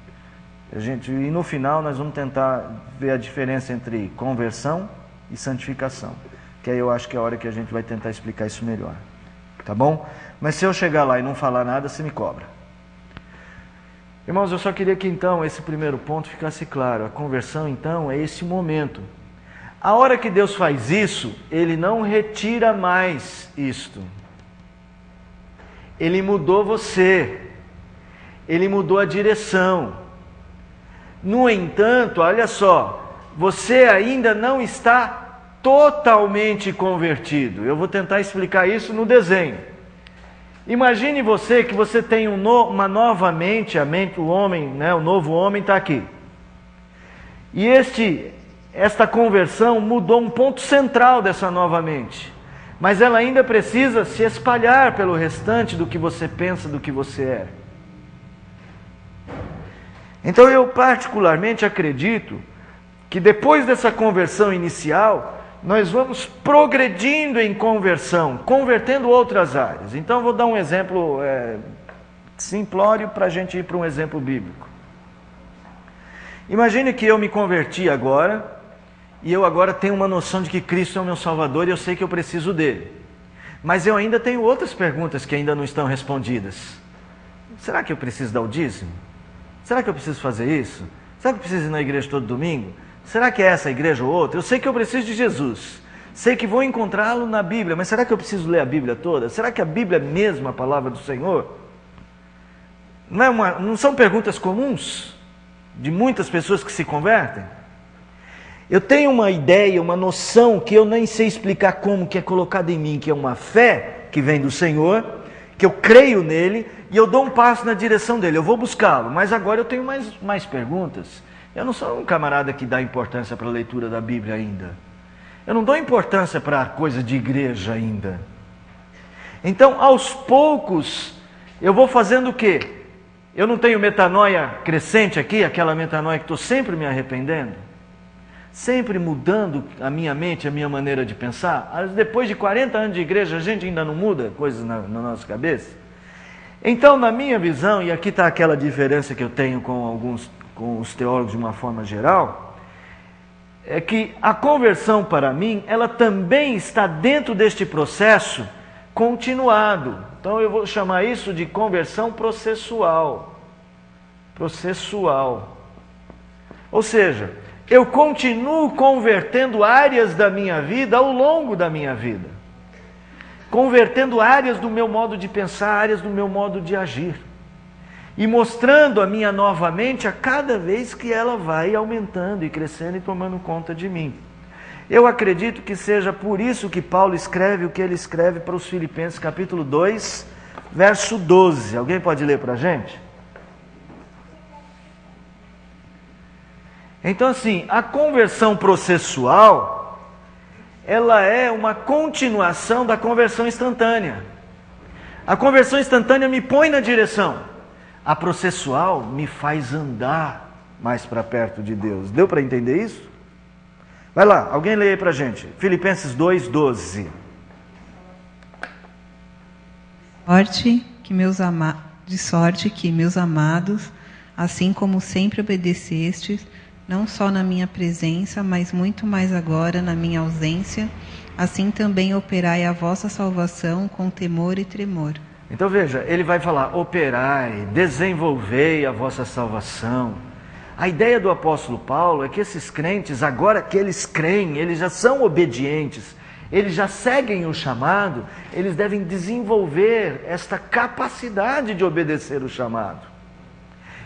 E no final nós vamos tentar ver a diferença entre conversão e santificação, que aí eu acho que é a hora que a gente vai tentar explicar isso melhor, tá bom? Mas se eu chegar lá e não falar nada, você me cobra. Irmãos, eu só queria que então esse primeiro ponto ficasse claro. A conversão então é esse momento. A hora que Deus faz isso, Ele não retira mais isto. Ele mudou você. Ele mudou a direção. No entanto, olha só, você ainda não está totalmente convertido. Eu vou tentar explicar isso no desenho. Imagine você que você tem uma nova mente, o homem, né, o novo homem está aqui. E esta conversão mudou um ponto central dessa nova mente. Mas ela ainda precisa se espalhar pelo restante do que você pensa, do que você é. Então eu particularmente acredito que depois dessa conversão inicial, nós vamos progredindo em conversão, convertendo outras áreas. Então vou dar um exemplo simplório para a gente ir para um exemplo bíblico. Imagine que eu me converti agora, e eu agora tenho uma noção de que Cristo é o meu Salvador e eu sei que eu preciso dele. Mas eu ainda tenho outras perguntas que ainda não estão respondidas. Será que eu preciso dar o dízimo? Será que eu preciso fazer isso? Será que eu preciso ir na igreja todo domingo? Será que é essa igreja ou outra? Eu sei que eu preciso de Jesus. Sei que vou encontrá-lo na Bíblia, mas será que eu preciso ler a Bíblia toda? Será que a Bíblia é mesmo a palavra do Senhor? Não são perguntas comuns de muitas pessoas que se convertem? Eu tenho uma ideia, uma noção que eu nem sei explicar como, que é colocada em mim, que é uma fé que vem do Senhor, que eu creio nele e eu dou um passo na direção dele, eu vou buscá-lo. Mas agora eu tenho mais perguntas. Eu não sou um camarada que dá importância para a leitura da Bíblia ainda. Eu não dou importância para a coisa de igreja ainda. Então, aos poucos, eu vou fazendo o quê? Eu não tenho metanoia crescente aqui, aquela metanoia que estou sempre me arrependendo? Sempre mudando a minha mente, a minha maneira de pensar? Depois de 40 anos de igreja, a gente ainda não muda coisas na nossa cabeça? Então, na minha visão, e aqui está aquela diferença que eu tenho com os teólogos de uma forma geral, é que a conversão para mim, ela também está dentro deste processo continuado. Então eu vou chamar isso de conversão processual. Processual. Ou seja, eu continuo convertendo áreas da minha vida ao longo da minha vida. Convertendo áreas do meu modo de pensar, áreas do meu modo de agir. E mostrando a minha nova mente a cada vez que ela vai aumentando e crescendo e tomando conta de mim. Eu acredito que seja por isso que Paulo escreve o que ele escreve para os Filipenses, capítulo 2, verso 12. Alguém pode ler para a gente? Então, assim, a conversão processual, ela é uma continuação da conversão instantânea. A conversão instantânea me põe na direção. A processual me faz andar mais para perto de Deus. Deu para entender isso? Vai lá, alguém lê aí para a gente. Filipenses 2:12. De sorte que, meus amados, assim como sempre obedecestes, não só na minha presença, mas muito mais agora na minha ausência, assim também operai a vossa salvação com temor e tremor. Então veja, ele vai falar, operai, desenvolvei a vossa salvação. A ideia do apóstolo Paulo é que esses crentes, agora que eles creem, eles já são obedientes, eles já seguem o chamado, eles devem desenvolver esta capacidade de obedecer o chamado.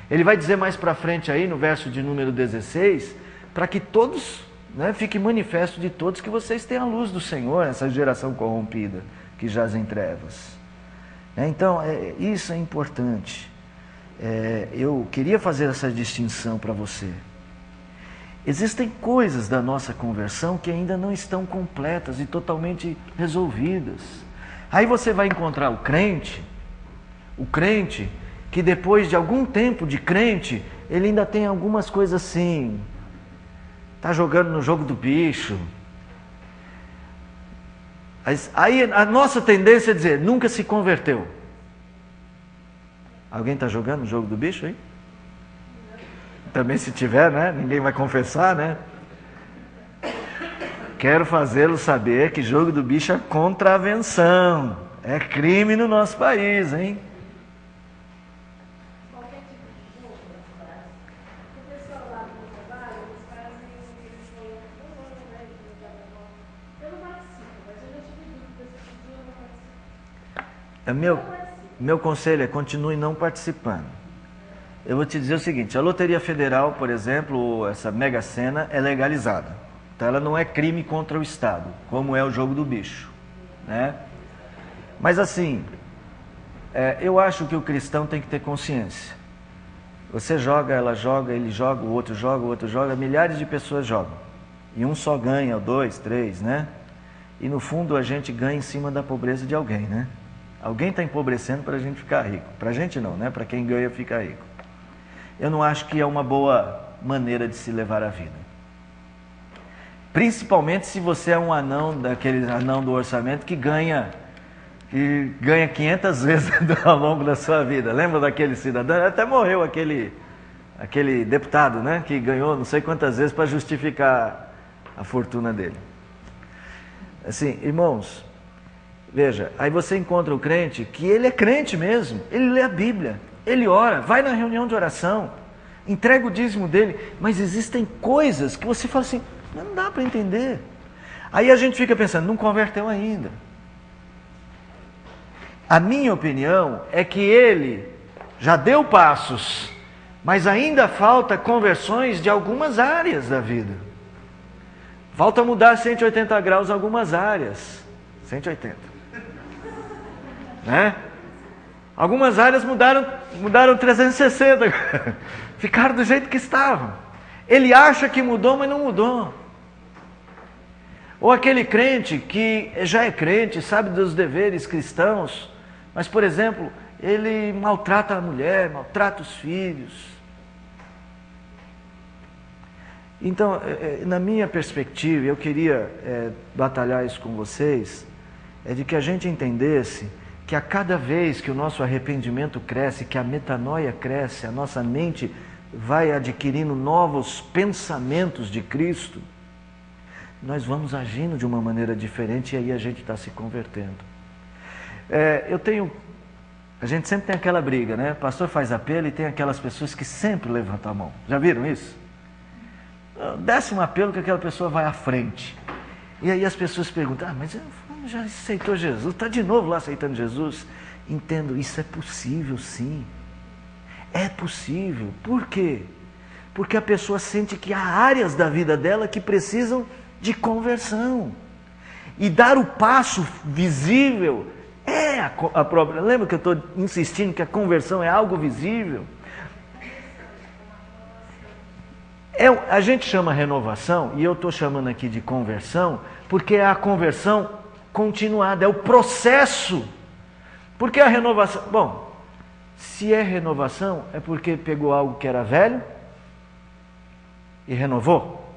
Ele vai dizer mais para frente aí, no verso de número 16, para que todos, fique manifesto de todos que vocês têm a luz do Senhor, essa geração corrompida que jaz em trevas. Então, isso é importante. Eu queria fazer essa distinção para você. Existem coisas da nossa conversão que ainda não estão completas e totalmente resolvidas. Aí você vai encontrar o crente que depois de algum tempo de crente, ele ainda tem algumas coisas assim, está jogando no jogo do bicho. Aí a nossa tendência é dizer, nunca se converteu. Alguém está jogando no jogo do bicho aí? Também se tiver, ninguém vai confessar, Quero fazê-lo saber que jogo do bicho é contravenção, é crime no nosso país, hein? Meu conselho é continue não participando. Eu vou te dizer o seguinte, a Loteria Federal, por exemplo, essa Mega Sena é legalizada. Então ela não é crime contra o Estado, como é o jogo do bicho, Mas assim, eu acho que o cristão tem que ter consciência. Você joga, ela joga, ele joga, o outro joga, milhares de pessoas jogam. E um só ganha, ou dois, três, E no fundo a gente ganha em cima da pobreza de alguém, Alguém está empobrecendo para a gente ficar rico. Para a gente não, Para quem ganha fica rico. Eu não acho que é uma boa maneira de se levar a vida. Principalmente se você é um anão, daquele anão do orçamento que ganha 500 vezes ao longo da sua vida. Lembra daquele cidadão? Até morreu aquele deputado, que ganhou não sei quantas vezes para justificar a fortuna dele. Assim, irmãos, veja, aí você encontra o crente que ele é crente mesmo, ele lê a Bíblia, ele ora, vai na reunião de oração, entrega o dízimo dele, mas existem coisas que você fala assim, não dá para entender. Aí a gente fica pensando, não converteu ainda. A minha opinião é que ele já deu passos, mas ainda falta conversões de algumas áreas da vida. Falta mudar 180 graus em algumas áreas. 180. Algumas áreas mudaram 360. Ficaram do jeito que estavam. Ele acha que mudou, mas não mudou. Ou aquele crente que já é crente, sabe dos deveres cristãos, mas, por exemplo, ele maltrata a mulher, maltrata os filhos. Então, na minha perspectiva, eu queria batalhar isso com vocês, é de que a gente entendesse que a cada vez que o nosso arrependimento cresce, que a metanoia cresce, a nossa mente vai adquirindo novos pensamentos de Cristo, nós vamos agindo de uma maneira diferente e aí a gente está se convertendo. A gente sempre tem aquela briga, O pastor faz apelo e tem aquelas pessoas que sempre levantam a mão. Já viram isso? Desce um apelo que aquela pessoa vai à frente. E aí as pessoas perguntam, mas já aceitou Jesus, está de novo lá aceitando Jesus? Entendo, isso é possível sim. É possível. Por quê? Porque a pessoa sente que há áreas da vida dela que precisam de conversão. E dar o passo visível é é a própria. Lembra que eu estou insistindo que a conversão é algo visível? A gente chama renovação, e eu estou chamando aqui de conversão, porque é a conversão continuada, é o processo. Porque a renovação... Bom, se é renovação, é porque pegou algo que era velho e renovou.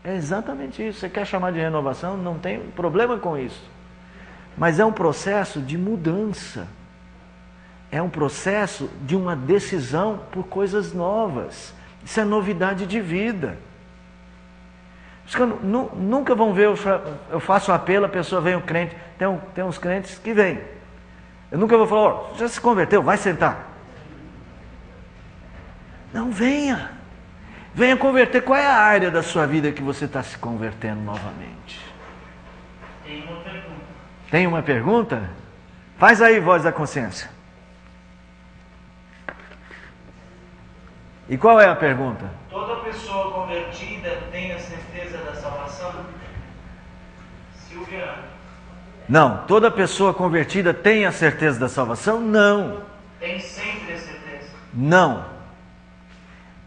É exatamente isso. Você quer chamar de renovação, não tem problema com isso. Mas é um processo de mudança. É um processo de uma decisão por coisas novas. Isso é novidade de vida. Nunca vão ver, eu faço um apelo, a pessoa vem, um crente, tem uns crentes que vêm. Eu nunca vou falar, já se converteu, vai sentar. Não, venha. Venha converter. Qual é a área da sua vida que você está se convertendo novamente? Tem uma pergunta. Tem uma pergunta? Faz aí, voz da consciência. E qual é a pergunta? Toda pessoa convertida tem a certeza da salvação? Silvia? Não. Toda pessoa convertida tem a certeza da salvação? Não. Tem sempre a certeza? Não.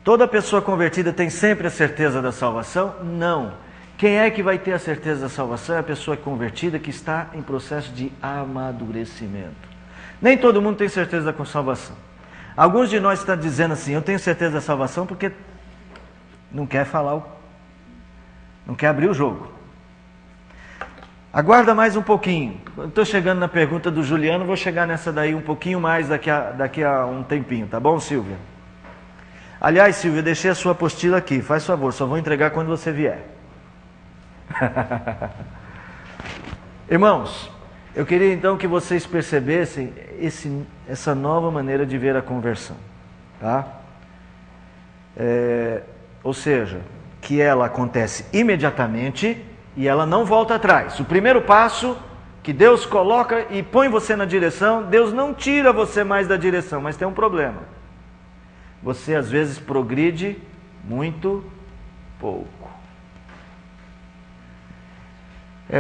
Toda pessoa convertida tem sempre a certeza da salvação? Não. Quem é que vai ter a certeza da salvação? É a pessoa convertida que está em processo de amadurecimento. Nem todo mundo tem certeza da salvação. Alguns de nós estão dizendo assim, eu tenho certeza da salvação porque não quer falar, não quer abrir o jogo. Aguarda mais um pouquinho. Estou chegando na pergunta do Juliano, vou chegar nessa daí um pouquinho mais daqui a um tempinho, tá bom, Silvia? Aliás, Silvia, deixei a sua apostila aqui, faz favor, só vou entregar quando você vier. Irmãos, eu queria então que vocês percebessem essa nova maneira de ver a conversão, tá? Ou seja, que ela acontece imediatamente e ela não volta atrás. O primeiro passo que Deus coloca e põe você na direção, Deus não tira você mais da direção, mas tem um problema. Você às vezes progride muito pouco.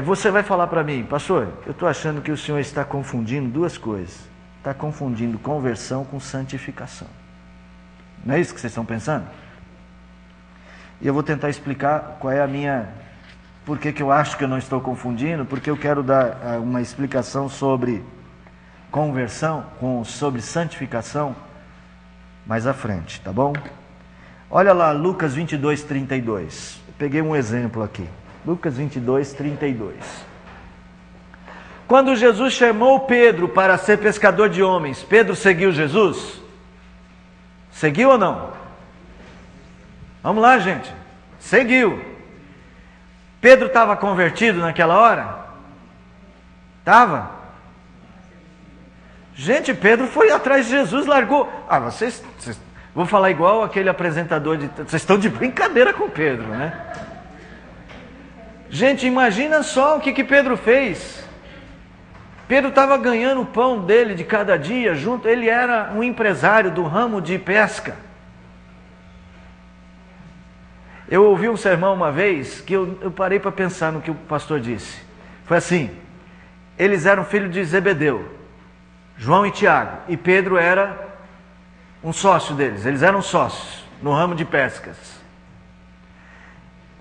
Você vai falar para mim, pastor, eu estou achando que o senhor está confundindo duas coisas. Está confundindo conversão com santificação. Não é isso que vocês estão pensando? E eu vou tentar explicar qual é a minha... Por que eu acho que eu não estou confundindo? Porque eu quero dar uma explicação sobre conversão, sobre santificação, mais à frente, tá bom? Olha lá, Lucas 22, 32. Eu peguei um exemplo aqui. Lucas 22, 32. Quando Jesus chamou Pedro para ser pescador de homens, Pedro seguiu Jesus? Seguiu ou não? Vamos lá, gente. Seguiu. Pedro estava convertido naquela hora? Estava? Gente, Pedro foi atrás de Jesus, largou. Vocês vou falar igual aquele apresentador de... Vocês estão de brincadeira com Pedro, né? Gente, imagina só o que Pedro fez. Pedro estava ganhando o pão dele de cada dia junto. Ele era um empresário do ramo de pesca. Eu ouvi um sermão uma vez que eu parei para pensar no que o pastor disse. Foi assim: eles eram filhos de Zebedeu, João e Tiago, e Pedro era um sócio deles. Eles eram sócios no ramo de pescas.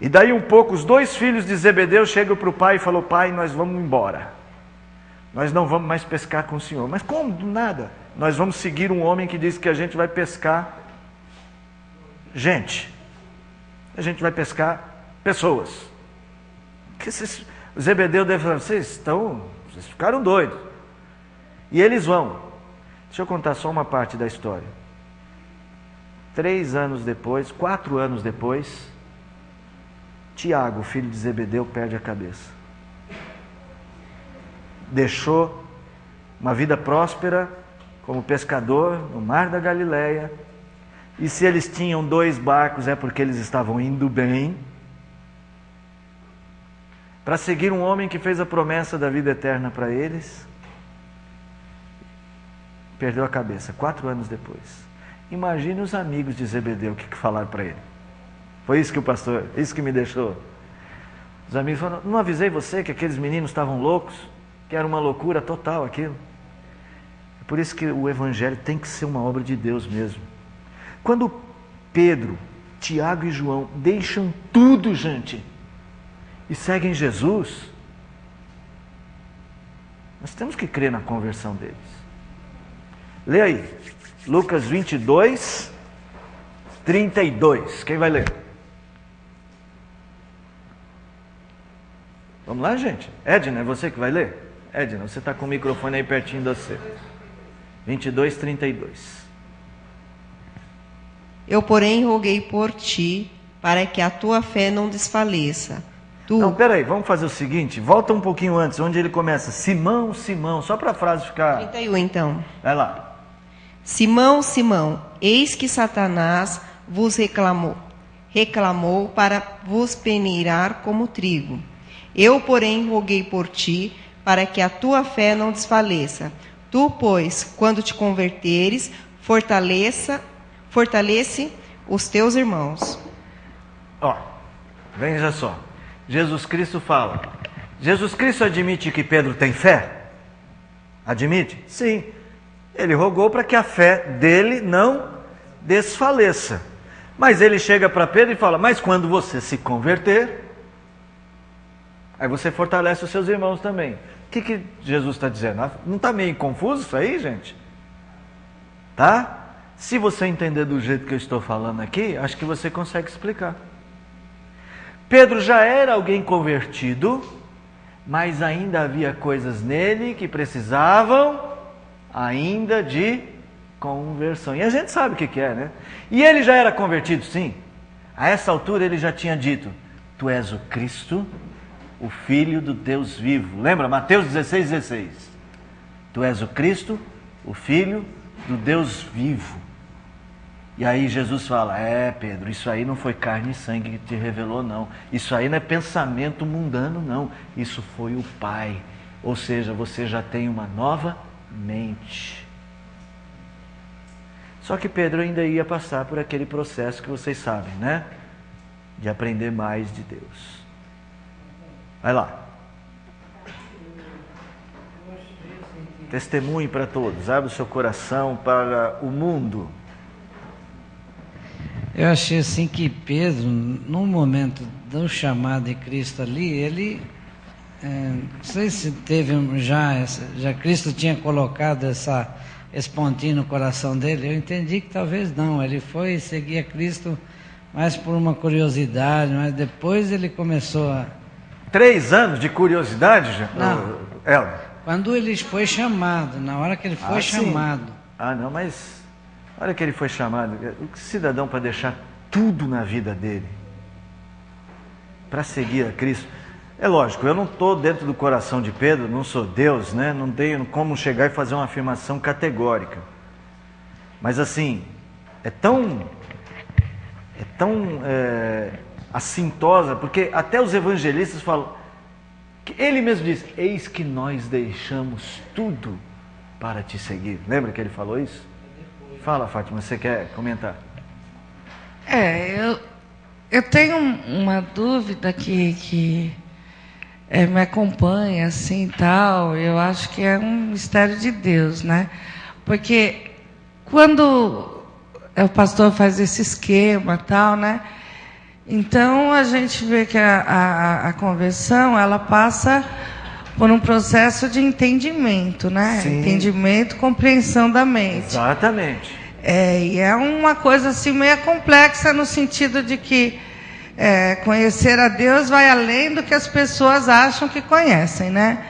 E daí um pouco, os dois filhos de Zebedeu chegam para o pai e falam: pai, nós vamos embora. Nós não vamos mais pescar com o senhor. Mas como? Do nada. Nós vamos seguir um homem que diz que a gente vai pescar gente. A gente vai pescar pessoas. O Zebedeu deve falar: vocês ficaram doidos. E eles vão. Deixa eu contar só uma parte da história. 4 anos depois, Tiago, filho de Zebedeu, perde a cabeça. Deixou uma vida próspera como pescador no mar da Galileia. E se eles tinham 2 barcos, é porque eles estavam indo bem, para seguir um homem que fez a promessa da vida eterna para eles. Perdeu a cabeça 4 anos depois. Imagine os amigos de Zebedeu o que falaram para ele. Foi isso que o pastor, isso que me deixou. Os amigos falaram: não avisei você que aqueles meninos estavam loucos, que era uma loucura total aquilo. Por isso que o Evangelho tem que ser uma obra de Deus mesmo. Quando Pedro, Tiago e João deixam tudo, gente, e seguem Jesus, nós temos que crer na conversão deles. Lê aí, Lucas 22, 32. Quem vai ler? Vamos lá, gente? Edna, é você que vai ler? Edna, você está com o microfone aí pertinho de você. 22, 32. Eu, porém, roguei por ti, para que a tua fé não desfaleça. Não, peraí, vamos fazer o seguinte, volta um pouquinho antes, onde ele começa, Simão, Simão, só para a frase ficar... 31, então. Vai lá. Simão, Simão, eis que Satanás vos reclamou para vos peneirar como trigo. Eu, porém, roguei por ti, para que a tua fé não desfaleça. Tu, pois, quando te converteres, fortalece os teus irmãos. Ó, veja só. Jesus Cristo fala. Jesus Cristo admite que Pedro tem fé? Admite? Sim. Ele rogou para que a fé dele não desfaleça. Mas ele chega para Pedro e fala, mas quando você se converter, aí você fortalece os seus irmãos também. O que Jesus está dizendo? Não está meio confuso isso aí, gente? Tá? Se você entender do jeito que eu estou falando aqui, acho que você consegue explicar. Pedro já era alguém convertido, mas ainda havia coisas nele que precisavam ainda de conversão. E a gente sabe o que é, né? E ele já era convertido, sim. A essa altura ele já tinha dito, tu és o Cristo, o Filho do Deus vivo. Lembra? Mateus 16, 16. Tu és o Cristo, o Filho do Deus vivo. E aí Jesus fala, Pedro, isso aí não foi carne e sangue que te revelou, não. Isso aí não é pensamento mundano, não. Isso foi o Pai. Ou seja, você já tem uma nova mente. Só que Pedro ainda ia passar por aquele processo que vocês sabem, né? De aprender mais de Deus. Vai lá. Testemunhe para todos. Abre o seu coração para o mundo. Eu achei assim que Pedro, no momento do chamado de Cristo ali, ele, não sei se teve já Cristo tinha colocado esse pontinho no coração dele, eu entendi que talvez não, ele foi seguir a Cristo mais por uma curiosidade, mas depois ele começou a... 3 anos de curiosidade, já? Não, quando ele foi chamado, na hora que ele foi chamado. Sim. Não, mas... A hora que ele foi chamado, o cidadão para deixar tudo na vida dele, para seguir a Cristo. É lógico, eu não estou dentro do coração de Pedro, não sou Deus, né? Não tenho como chegar e fazer uma afirmação categórica. Mas assim, é tão assintosa, porque até os evangelistas falam, que ele mesmo diz, eis que nós deixamos tudo para te seguir. Lembra que ele falou isso? Fala, Fátima, você quer comentar? Eu tenho uma dúvida que me acompanha assim tal. Eu acho que é um mistério de Deus, né? Porque quando o pastor faz esse esquema tal, né? Então a gente vê que a conversão ela passa por um processo de entendimento, né? Sim. Entendimento, compreensão da mente. Exatamente. E é uma coisa assim meio complexa no sentido de que conhecer a Deus vai além do que as pessoas acham que conhecem, né?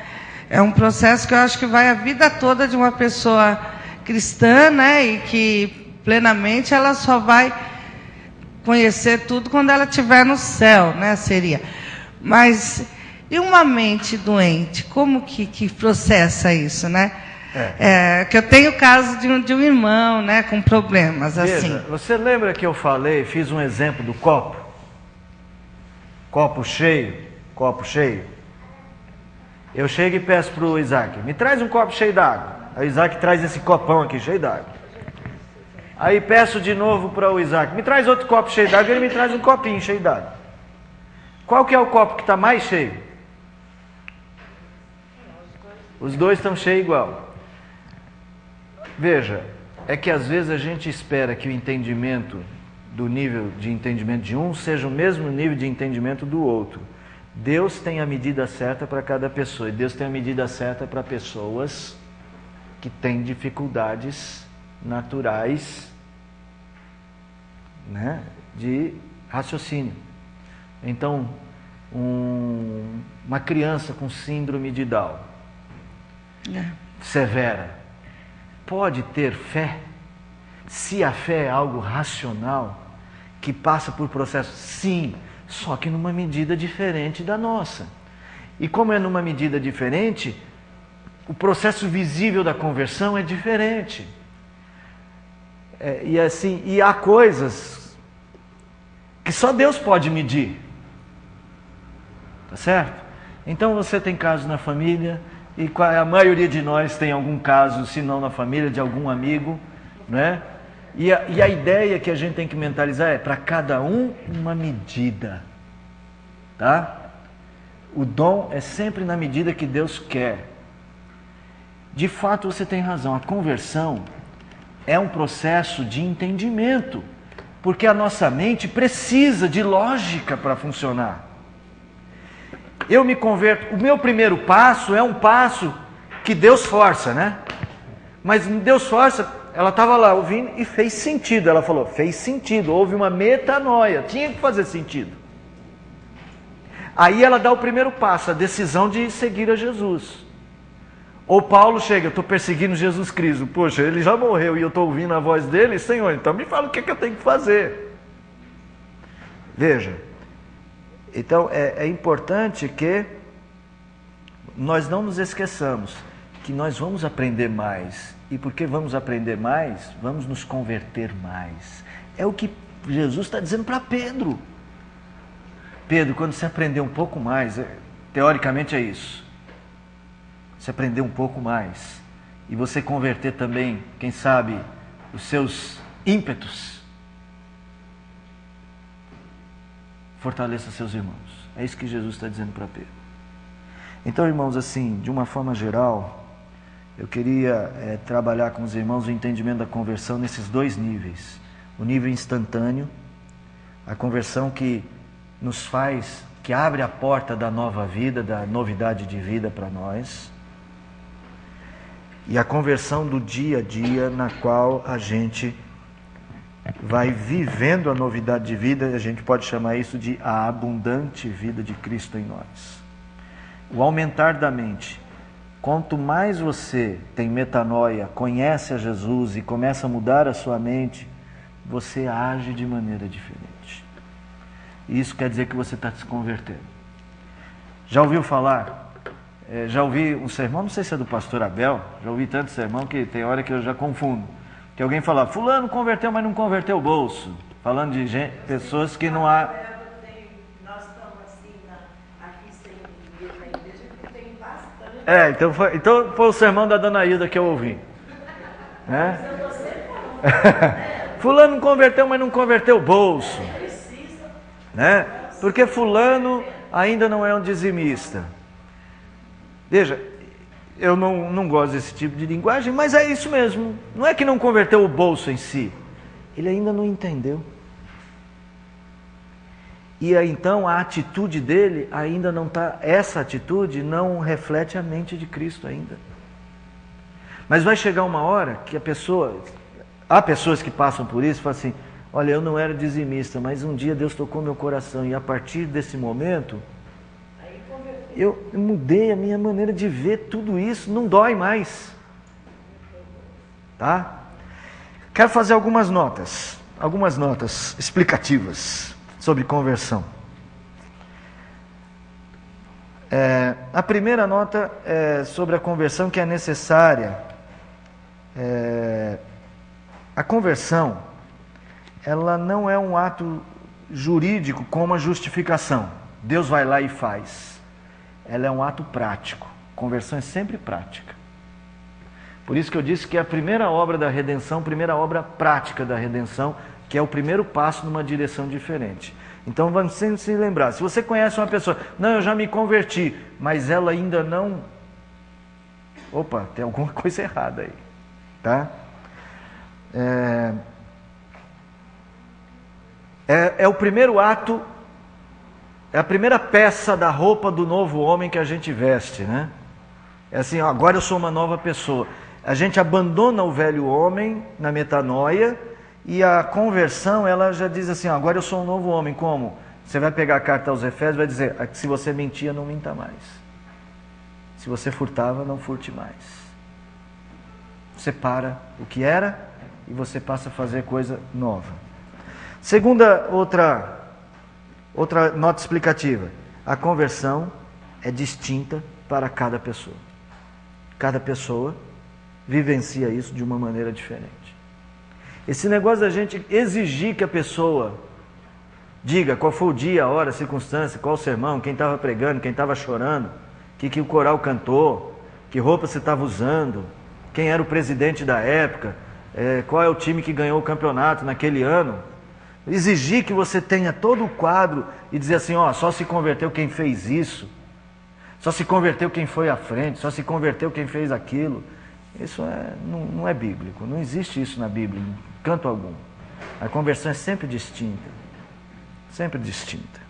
É um processo que eu acho que vai a vida toda de uma pessoa cristã, né? E que plenamente ela só vai conhecer tudo quando ela estiver no céu, né? Seria. Mas e uma mente doente, como que processa isso, né? Que eu tenho o caso de um irmão, né, com problemas assim. Você lembra que eu falei, fiz um exemplo do copo? Copo cheio. Eu chego e peço para o Isaac, me traz um copo cheio d'água. Aí o Isaac traz esse copão aqui cheio d'água. Aí peço de novo para o Isaac, me traz outro copo cheio d'água, ele me traz um copinho cheio d'água. Qual que é o copo que está mais cheio? Os dois estão cheios igual. Veja, é que às vezes a gente espera que o entendimento do nível de entendimento de um seja o mesmo nível de entendimento do outro. Deus tem a medida certa para cada pessoa, e Deus tem a medida certa para pessoas que têm dificuldades naturais, né, de raciocínio. Então, uma criança com síndrome de Down, severa, pode ter fé, se a fé é algo racional, que passa por processo, sim, só que numa medida diferente da nossa. E como é numa medida diferente, o processo visível da conversão é diferente. E há coisas que só Deus pode medir. Tá certo? Então você tem casos na família, e a maioria de nós tem algum caso, se não na família, de algum amigo, né? E a ideia que a gente tem que mentalizar é, para cada um, uma medida. Tá? O dom é sempre na medida que Deus quer. De fato, você tem razão, a conversão é um processo de entendimento, porque a nossa mente precisa de lógica para funcionar. Eu me converto, o meu primeiro passo é um passo que Deus força, né? Mas Deus força, ela estava lá ouvindo e fez sentido. Ela falou, fez sentido, houve uma metanoia, tinha que fazer sentido. Aí ela dá o primeiro passo, a decisão de seguir a Jesus. Ou Paulo chega, eu estou perseguindo Jesus Cristo, poxa, ele já morreu e eu estou ouvindo a voz dele, Senhor, então me fala o que é que eu tenho que fazer. Veja, então é importante que nós não nos esqueçamos que nós vamos aprender mais, e porque vamos aprender mais, vamos nos converter mais. É o que Jesus está dizendo para Pedro. Pedro, quando você aprender um pouco mais, teoricamente é isso, você aprender um pouco mais, e você converter também, quem sabe, os seus ímpetos, fortaleça seus irmãos. É isso que Jesus está dizendo para Pedro. Então, irmãos, assim, de uma forma geral, eu queria trabalhar com os irmãos o entendimento da conversão nesses dois níveis. O nível instantâneo, a conversão que nos faz, que abre a porta da nova vida, da novidade de vida para nós. E a conversão do dia a dia, na qual a gente vai vivendo a novidade de vida, a gente pode chamar isso de a abundante vida de Cristo em nós. O aumentar da mente. Quanto mais você tem metanoia, conhece a Jesus e começa a mudar a sua mente, você age de maneira diferente. E isso quer dizer que você está se convertendo. Já ouviu falar? Já ouvi um sermão, não sei se é do pastor Abel, já ouvi tanto sermão que tem hora que eu já confundo. Que alguém fala, fulano converteu, mas não converteu o bolso. Falando de gente, pessoas que não há... Nós estamos assim, aqui sem igreja, na igreja, que tem bastante. Então foi o sermão da dona Hilda que eu ouvi. Né? Fulano converteu, mas não converteu o bolso. Né? Porque fulano ainda não é um dizimista. Veja, eu não gosto desse tipo de linguagem, mas é isso mesmo. Não é que não converteu o bolso em si. Ele ainda não entendeu. E aí, então a atitude dele ainda não está... Essa atitude não reflete a mente de Cristo ainda. Mas vai chegar uma hora que a pessoa... Há pessoas que passam por isso e falam assim, olha, eu não era dizimista, mas um dia Deus tocou meu coração e a partir desse momento... Eu mudei a minha maneira de ver tudo isso, não dói mais. Tá? Quero fazer algumas notas explicativas sobre conversão. A primeira nota é sobre a conversão que é necessária. A conversão, ela não é um ato jurídico como a justificação. Deus vai lá e faz. Ela é um ato prático. Conversão é sempre prática. Por isso que eu disse que é a primeira obra da redenção, primeira obra prática da redenção, que é o primeiro passo numa direção diferente. Então vamos sempre se lembrar, se você conhece uma pessoa, não, eu já me converti, mas ela ainda não... Opa, tem alguma coisa errada aí. Tá? É o primeiro ato, é a primeira peça da roupa do novo homem que a gente veste, né? É assim, ó, agora eu sou uma nova pessoa. A gente abandona o velho homem na metanoia e a conversão, ela já diz assim, ó, agora eu sou um novo homem. Como? Você vai pegar a carta aos Efésios e vai dizer, se você mentia, não minta mais. Se você furtava, não furte mais. Você para o que era e você passa a fazer coisa nova. Segunda, outra nota explicativa. A conversão é distinta para cada pessoa. Cada pessoa vivencia isso de uma maneira diferente. Esse negócio da gente exigir que a pessoa diga qual foi o dia, a hora, a circunstância, qual o sermão, quem estava pregando, quem estava chorando, o que o coral cantou, que roupa você estava usando, quem era o presidente da época, qual é o time que ganhou o campeonato naquele ano. Exigir que você tenha todo o quadro e dizer assim, ó, só se converteu quem fez isso, só se converteu quem foi à frente, só se converteu quem fez aquilo. Isso não é bíblico, não existe isso na Bíblia, em canto algum. A conversão é sempre distinta, sempre distinta.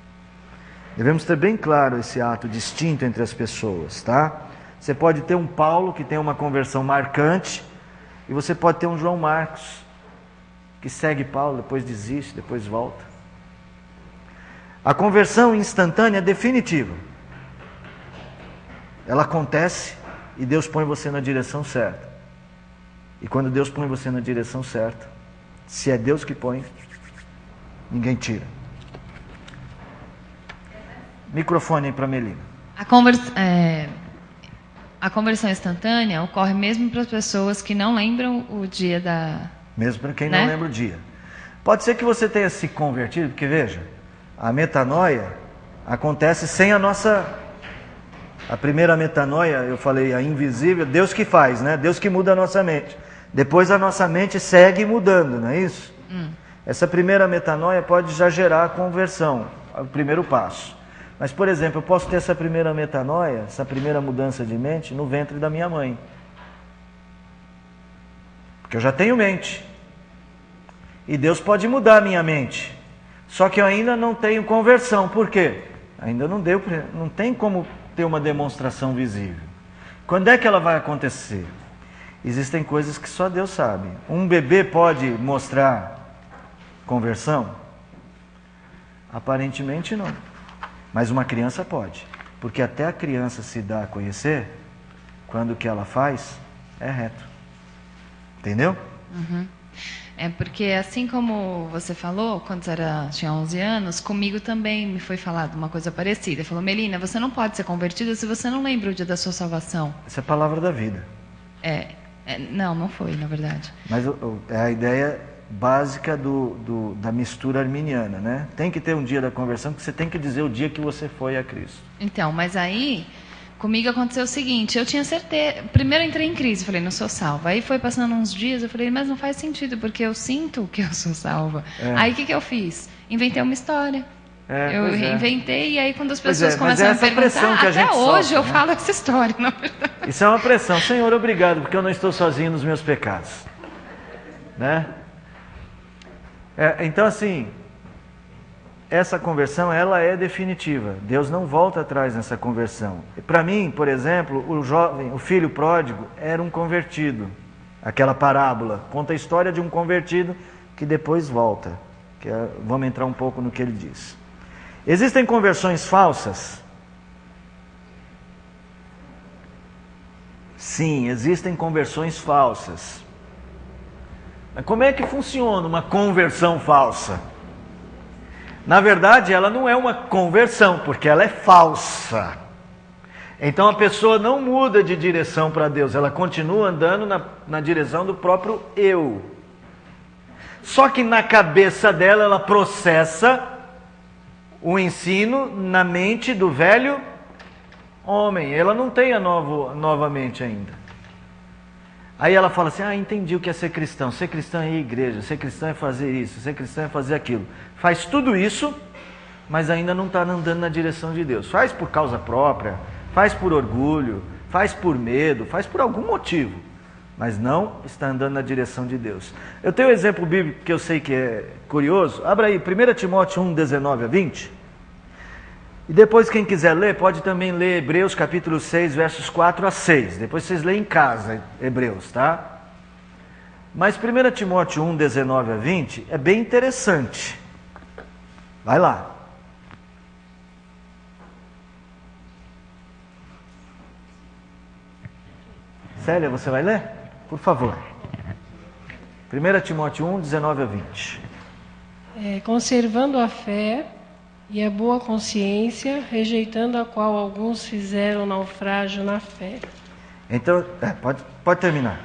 Devemos ter bem claro esse ato distinto entre as pessoas, tá? Você pode ter um Paulo que tem uma conversão marcante e você pode ter um João Marcos que segue Paulo, depois desiste, depois volta. A conversão instantânea é definitiva. Ela acontece e Deus põe você na direção certa. E quando Deus põe você na direção certa, se é Deus que põe, ninguém tira. Microfone aí para Melina. A conversão instantânea ocorre mesmo para as pessoas que não lembram o dia da... Mesmo para quem não lembra o dia. Pode ser que você tenha se convertido, porque veja, a metanoia acontece sem a nossa... A primeira metanoia, eu falei, a invisível, Deus que faz, né? Deus que muda a nossa mente. Depois a nossa mente segue mudando, não é isso? Essa primeira metanoia pode já gerar a conversão, o primeiro passo. Mas, por exemplo, eu posso ter essa primeira metanoia, essa primeira mudança de mente no ventre da minha mãe. Porque eu já tenho mente. E Deus pode mudar a minha mente. Só que eu ainda não tenho conversão. Por quê? Ainda não tem como ter uma demonstração visível. Quando é que ela vai acontecer? Existem coisas que só Deus sabe. Um bebê pode mostrar conversão? Aparentemente não. Mas uma criança pode. Porque até a criança se dá a conhecer, quando o que ela faz é reto. Entendeu? É porque, assim como você falou, quando você tinha 11 anos, comigo também me foi falado uma coisa parecida. Ele falou, Melina, você não pode ser convertida se você não lembra o dia da sua salvação. Essa é a palavra da vida. Não foi, na verdade. Mas é a ideia básica da mistura arminiana, né? Tem que ter um dia da conversão, que você tem que dizer o dia que você foi a Cristo. Então, mas aí... Comigo aconteceu o seguinte, eu tinha certeza... Primeiro eu entrei em crise, falei, não sou salva. Aí foi passando uns dias, eu falei, mas não faz sentido, porque eu sinto que eu sou salva. Aí o que eu fiz? Inventei uma história. Eu inventei, e aí quando as pessoas começam a perguntar, até hoje eu falo essa história, na verdade. Isso é uma pressão. Senhor, obrigado, porque eu não estou sozinho nos meus pecados. Né? Então, assim... Essa conversão, ela é definitiva. Deus não volta atrás nessa conversão. Para mim, por exemplo, o filho pródigo era um convertido. Aquela parábola conta a história de um convertido que depois volta. Vamos entrar um pouco no que ele diz. Existem conversões falsas? Sim, existem conversões falsas. Mas como é que funciona uma conversão falsa? Na verdade, ela não é uma conversão, porque ela é falsa. Então a pessoa não muda de direção para Deus, ela continua andando na direção do próprio eu. Só que na cabeça dela, ela processa o ensino na mente do velho homem. Ela não tem a nova mente ainda. Aí ela fala assim, entendi o que é ser cristão. Ser cristão é ir à igreja, ser cristão é fazer isso, ser cristão é fazer aquilo. Faz tudo isso, mas ainda não está andando na direção de Deus. Faz por causa própria, faz por orgulho, faz por medo, faz por algum motivo. mas não está andando na direção de Deus. Eu tenho um exemplo bíblico que eu sei que é curioso. Abra aí, 1 Timóteo 1, 19 a 20. E depois, quem quiser ler, pode também ler Hebreus capítulo 6, versos 4 a 6. Depois vocês leem em casa, Hebreus, tá? Mas 1 Timóteo 1, 19 a 20 é bem interessante. Vai lá. Célia, você vai ler? Por favor. 1 Timóteo 1, 19 a 20. Conservando a fé e a boa consciência, rejeitando a qual alguns fizeram naufrágio na fé. Então, pode terminar.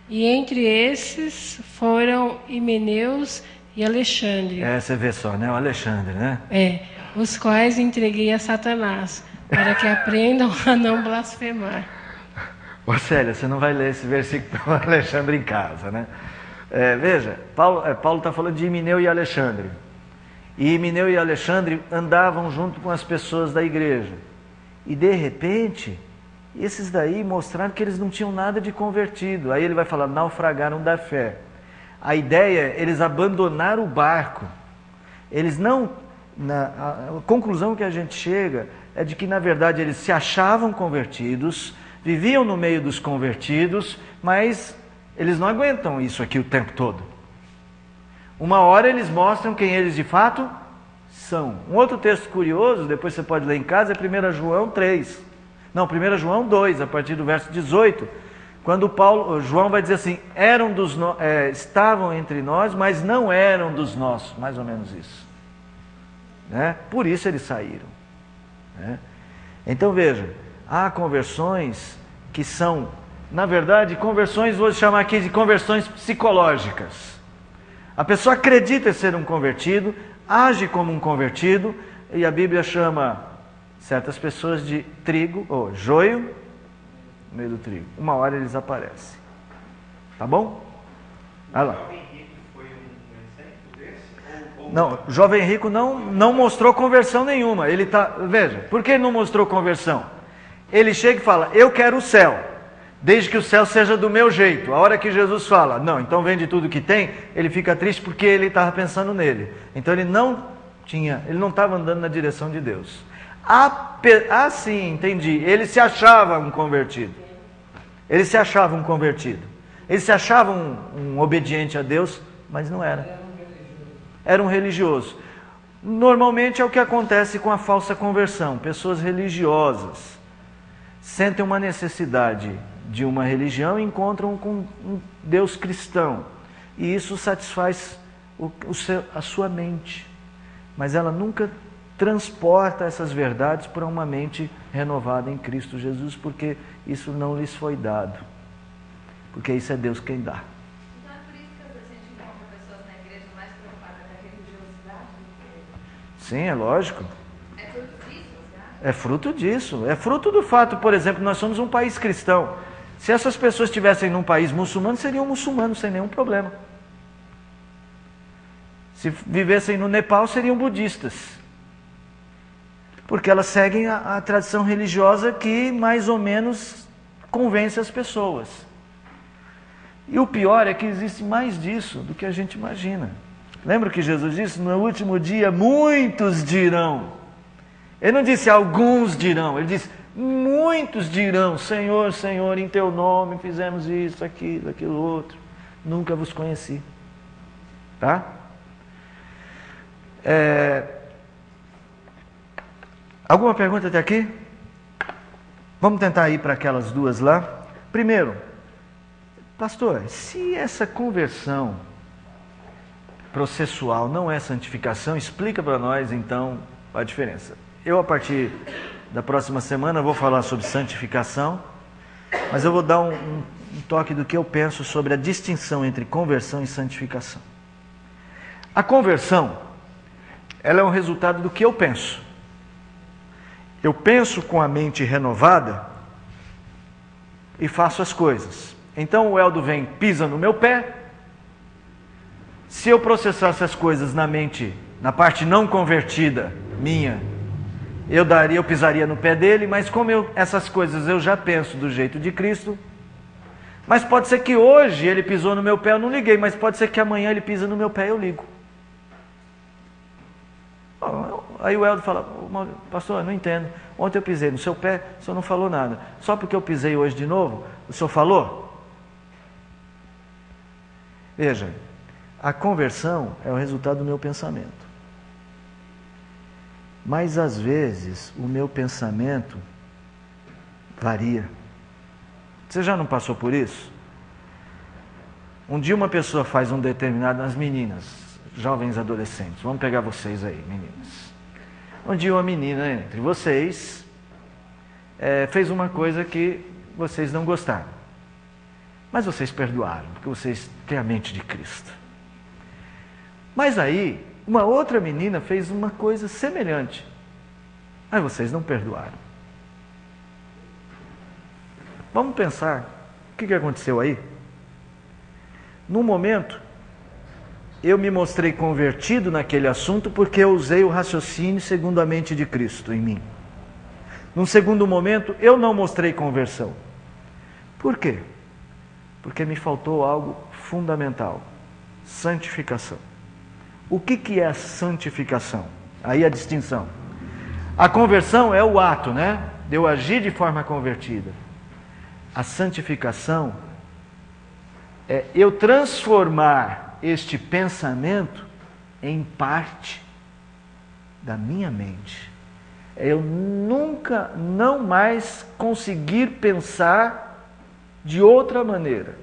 E entre esses foram Himeneus e Alexandre. Você vê só, né? O Alexandre, né? Os quais entreguei a Satanás, para que aprendam a não blasfemar. Ô Célia, você não vai ler esse versículo do Alexandre em casa, né? Veja, Paulo está falando de Himeneu e Alexandre. E Himeneu e Alexandre andavam junto com as pessoas da igreja. E de repente, esses daí mostraram que eles não tinham nada de convertido. Aí ele vai falar, naufragaram da fé. A ideia é eles abandonaram o barco. Eles não... A conclusão que a gente chega é de que, na verdade, eles se achavam convertidos, viviam no meio dos convertidos, mas eles não aguentam isso aqui o tempo todo. Uma hora eles mostram quem eles de fato são. Um outro texto curioso, depois você pode ler em casa, é 1 João 3. Não, 1 João 2, a partir do verso 18, quando João vai dizer assim, estavam entre nós, mas não eram dos nossos, mais ou menos isso. Né? Por isso eles saíram. Né? Então veja, há conversões que são, na verdade, conversões, vou chamar aqui de conversões psicológicas. A pessoa acredita ser um convertido, age como um convertido, e a Bíblia chama certas pessoas de trigo, ou joio, no meio do trigo. Uma hora eles aparecem. Tá bom? Vai lá. Não, o jovem rico não mostrou conversão nenhuma. Veja, por que ele não mostrou conversão? Ele chega e fala, eu quero o céu, desde que o céu seja do meu jeito. A hora que Jesus fala, não, então vende tudo que tem, ele fica triste porque ele estava pensando nele. Então ele não estava andando na direção de Deus. Sim, entendi. Ele se achava um convertido. Ele se achava um convertido. Ele se achava um obediente a Deus, mas não era. Era um religioso. Normalmente é o que acontece com a falsa conversão. Pessoas religiosas sentem uma necessidade de uma religião e encontram com um Deus cristão. E isso satisfaz a sua mente. Mas ela nunca transporta essas verdades para uma mente renovada em Cristo Jesus, porque isso não lhes foi dado. Porque isso é Deus quem dá. Então é por isso que a gente encontra pessoas na igreja mais preocupadas com a religiosidade do que... Sim, é lógico. É fruto disso, você acha? É fruto disso. É fruto do fato, por exemplo, nós somos um país cristão. Se essas pessoas estivessem num país muçulmano, seriam muçulmanos sem nenhum problema. Se vivessem no Nepal, seriam budistas. Porque elas seguem a tradição religiosa que mais ou menos convence as pessoas. E o pior é que existe mais disso do que a gente imagina. Lembra que Jesus disse? No último dia muitos dirão. Ele não disse alguns dirão, ele disse muitos dirão, Senhor, Senhor, em teu nome fizemos isso, aquilo outro. Nunca vos conheci. Tá? Alguma pergunta até aqui? Vamos tentar ir para aquelas duas lá. Primeiro, pastor, se essa conversão processual não é santificação, explica para nós então a diferença. Eu, a partir da próxima semana, vou falar sobre santificação, mas eu vou dar um toque do que eu penso sobre a distinção entre conversão e santificação. A conversão, ela é um resultado do que eu penso. Eu penso com a mente renovada e faço as coisas. Então o Eldo vem, pisa no meu pé. Se eu processasse as coisas na mente, na parte não convertida minha, eu pisaria no pé dele, mas como essas coisas eu já penso do jeito de Cristo, Mas pode ser que hoje ele pisou no meu pé, eu não liguei, mas pode ser que amanhã ele pisa no meu pé e eu ligo. Aí o Helder fala, pastor, eu não entendo. Ontem eu pisei no seu pé, o senhor não falou nada. Só porque eu pisei hoje de novo, o senhor falou? Veja, a conversão é o resultado do meu pensamento. Mas às vezes o meu pensamento varia. Você já não passou por isso? Um dia uma pessoa faz um determinado, as meninas, jovens adolescentes, vamos pegar vocês aí, meninas. Um dia uma menina entre vocês fez uma coisa que vocês não gostaram. Mas vocês perdoaram, porque vocês têm a mente de Cristo. Mas aí, uma outra menina fez uma coisa semelhante. Aí vocês não perdoaram. Vamos pensar, o que aconteceu aí? Num momento, eu me mostrei convertido naquele assunto porque eu usei o raciocínio segundo a mente de Cristo em mim. Num segundo momento, eu não mostrei conversão. Por quê? Porque me faltou algo fundamental: santificação. O que é a santificação? Aí a distinção. A conversão é o ato, né? De eu agir de forma convertida. A santificação é eu transformar este pensamento em parte da minha mente. É eu nunca, não mais conseguir pensar de outra maneira.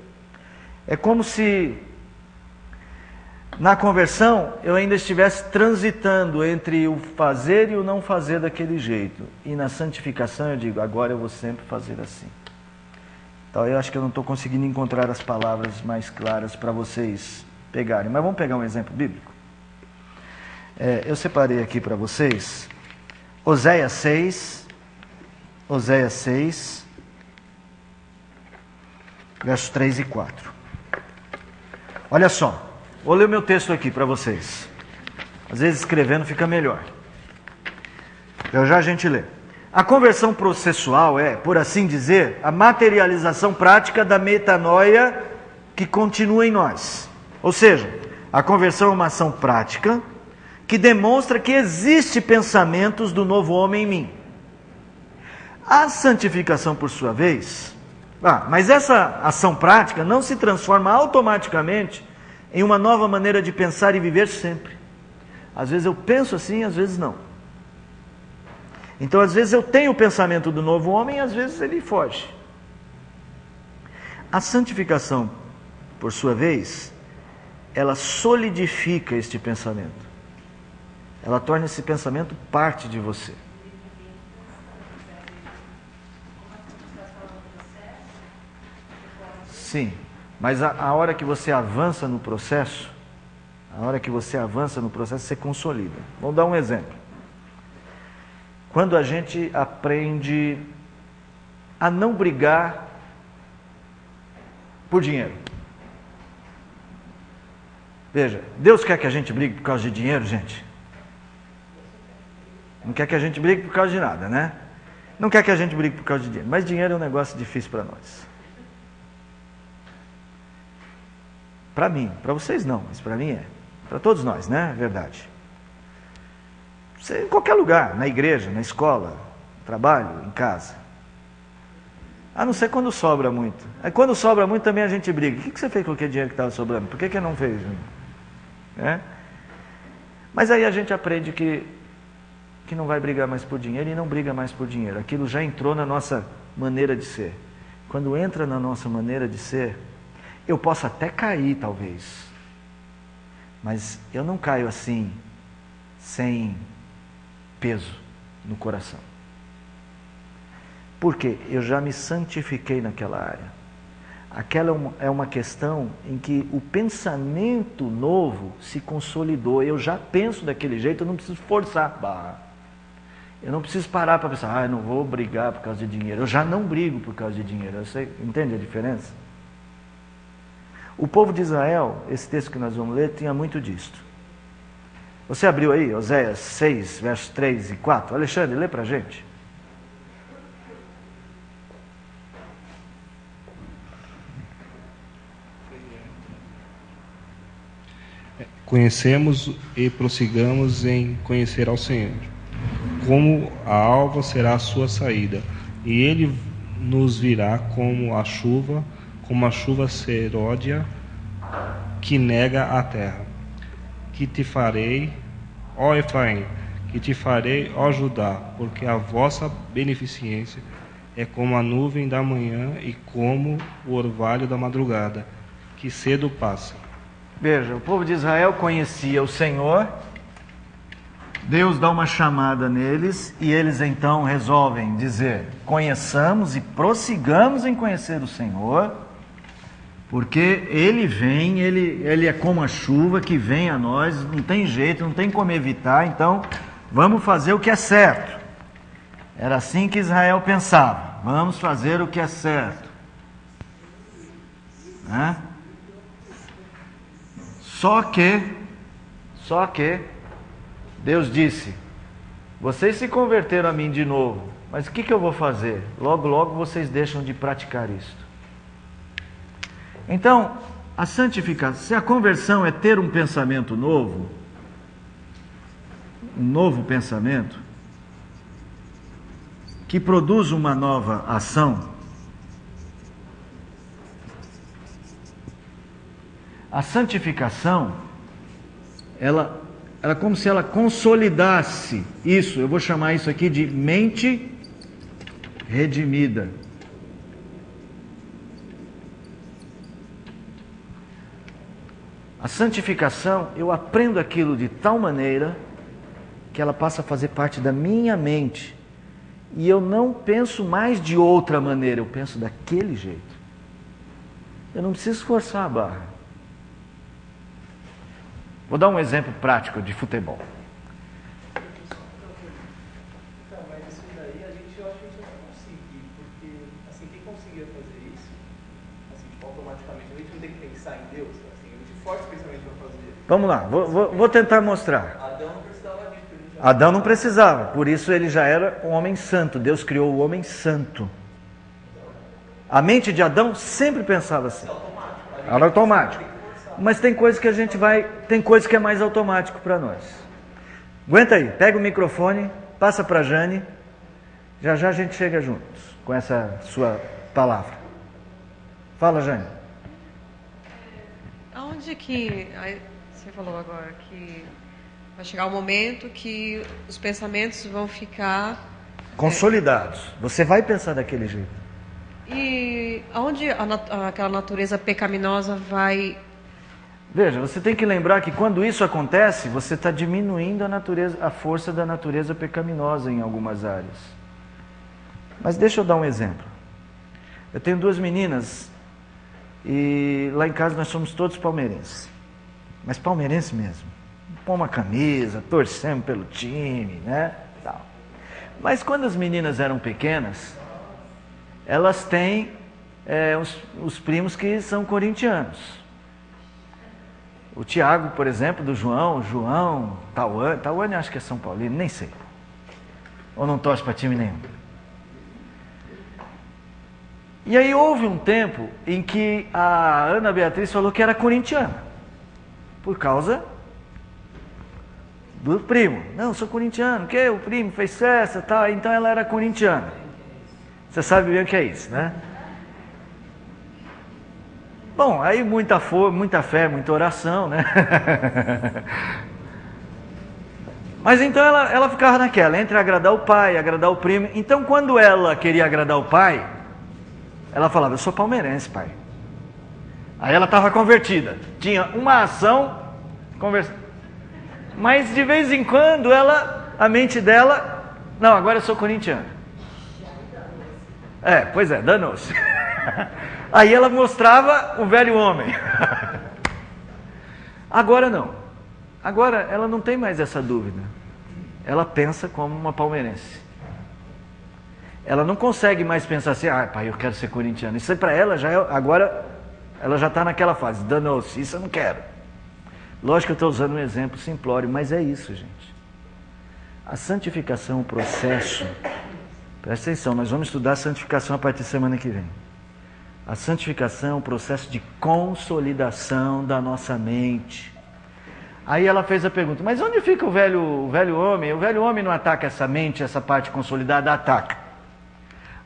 É como se na conversão eu ainda estivesse transitando entre o fazer e o não fazer daquele jeito. E na santificação eu digo, agora eu vou sempre fazer assim. Então eu acho que eu não estou conseguindo encontrar as palavras mais claras para vocês pegarem. Mas vamos pegar um exemplo bíblico. Eu separei aqui para vocês Oséias 6, versos 3 e 4. Olha só. Vou ler o meu texto aqui para vocês. Às vezes escrevendo fica melhor. Já a gente lê. A conversão processual é, por assim dizer, a materialização prática da metanoia que continua em nós. Ou seja, a conversão é uma ação prática que demonstra que existe pensamentos do novo homem em mim. A santificação, por sua vez, mas essa ação prática não se transforma automaticamente em uma nova maneira de pensar e viver sempre. Às vezes eu penso assim, às vezes não. Então, às vezes eu tenho o pensamento do novo homem, às vezes ele foge. A santificação, por sua vez, ela solidifica este pensamento. Ela torna esse pensamento parte de você. Sim, mas a hora que você avança no processo, você consolida. Vamos dar um exemplo. Quando a gente aprende a não brigar por dinheiro. Veja, Deus quer que a gente brigue por causa de dinheiro, gente? Não quer que a gente brigue por causa de nada, né? Não quer que a gente brigue por causa de dinheiro. Mas dinheiro é um negócio difícil para nós. Para mim, para vocês não, mas para mim é. Para todos nós, né? É verdade. Você, em qualquer lugar, na igreja, na escola, no trabalho, em casa. A não ser quando sobra muito. Aí quando sobra muito também a gente briga. O que você fez com aquele dinheiro que estava sobrando? Por que não fez? Mas aí a gente aprende que não vai brigar mais por dinheiro e não briga mais por dinheiro. Aquilo já entrou na nossa maneira de ser. Quando entra na nossa maneira de ser, eu posso até cair, talvez. Mas eu não caio assim, sem peso no coração. Porque eu já me santifiquei naquela área. Aquela é uma questão em que o pensamento novo se consolidou. Eu já penso daquele jeito, eu não preciso forçar. Eu não preciso parar para pensar, eu não vou brigar por causa de dinheiro. Eu já não brigo por causa de dinheiro. Você entende a diferença? O povo de Israel, esse texto que nós vamos ler, tinha muito disto. Você abriu aí, Oséias 6, versos 3 e 4? Alexandre, lê para a gente. conhecemos e prossigamos em conhecer ao Senhor. Como a alva será a sua saída, e ele nos virá como a chuva seródia que nega a terra. Que te farei, ó Efraim, que te farei, ó Judá, porque a vossa beneficência é como a nuvem da manhã e como o orvalho da madrugada, que cedo passa. Veja, o povo de Israel conhecia o Senhor, Deus dá uma chamada neles e eles então resolvem dizer: conheçamos e prossigamos em conhecer o Senhor, porque Ele vem, Ele é como a chuva que vem a nós, não tem jeito, não tem como evitar, então vamos fazer o que é certo. Era assim que Israel pensava: vamos fazer o que é certo. Né? Só que Deus disse: vocês se converteram a mim de novo, mas o que eu vou fazer? Logo, logo vocês deixam de praticar isto. Então, a santificação, se a conversão é ter um pensamento novo, um novo pensamento, que produz uma nova ação, a santificação, ela é como se ela consolidasse isso. Eu vou chamar isso aqui de mente redimida. A santificação, eu aprendo aquilo de tal maneira que ela passa a fazer parte da minha mente. E eu não penso mais de outra maneira, eu penso daquele jeito. Eu não preciso forçar a barra. Vou dar um exemplo prático de futebol. Então, mas isso daí eu acho que a gente não vai conseguir, porque assim, quem conseguia fazer isso, assim, tipo, automaticamente, a gente não tem que pensar em Deus, assim, a gente força o pensamento para fazer. Vamos lá, vou tentar mostrar. Adão não precisava disso. Adão não precisava, por isso ele já era um homem santo. Deus criou o homem santo. A mente de Adão sempre pensava assim. Era automático. Mas tem coisas que a gente tem coisas que é mais automático para nós. Aguenta aí, pega o microfone, passa para a Jane. Já já a gente chega juntos com essa sua palavra. Fala, Jane. Aonde que aí você falou agora que vai chegar um momento que os pensamentos vão ficar consolidados. Você vai pensar daquele jeito. E aonde aquela natureza pecaminosa vai... Veja, você tem que lembrar que quando isso acontece, você está diminuindo a força da natureza pecaminosa em algumas áreas. Mas deixa eu dar um exemplo. Eu tenho 2 meninas e lá em casa nós somos todos palmeirenses. Mas palmeirense mesmo. Põe uma camisa, torcemos pelo time, né? Tal. Mas quando as meninas eram pequenas, elas têm os primos que são corintianos. O Tiago, por exemplo, do João, Tauane acho que é São Paulino, nem sei. Ou não torce para time nenhum. E aí houve um tempo em que a Ana Beatriz falou que era corintiana. Por causa do primo. Não, sou corintiano, que o primo fez festa, tal, então ela era corintiana. Você sabe bem o que é isso, né? Bom, aí muita fé, muita oração, né? Mas então ela ficava naquela, entre agradar o pai, agradar o primo. Então quando ela queria agradar o pai, ela falava: eu sou palmeirense, pai. Aí ela estava convertida. Tinha uma ação, mas de vez em quando a mente dela, não, agora eu sou corintiano. Pois é, danou-se. Aí ela mostrava o velho homem. Agora não. Agora ela não tem mais essa dúvida. Ela pensa como uma palmeirense. Ela não consegue mais pensar assim: pai, eu quero ser corintiano. Isso aí para ela agora ela já está naquela fase. Danou-se, isso eu não quero. Lógico que eu estou usando um exemplo simplório, mas é isso, gente. A santificação, o processo. Presta atenção, nós vamos estudar a santificação a partir da semana que vem. A santificação é um processo de consolidação da nossa mente. Aí ela fez a pergunta, mas onde fica o velho homem? O velho homem não ataca essa mente, essa parte consolidada, ataca.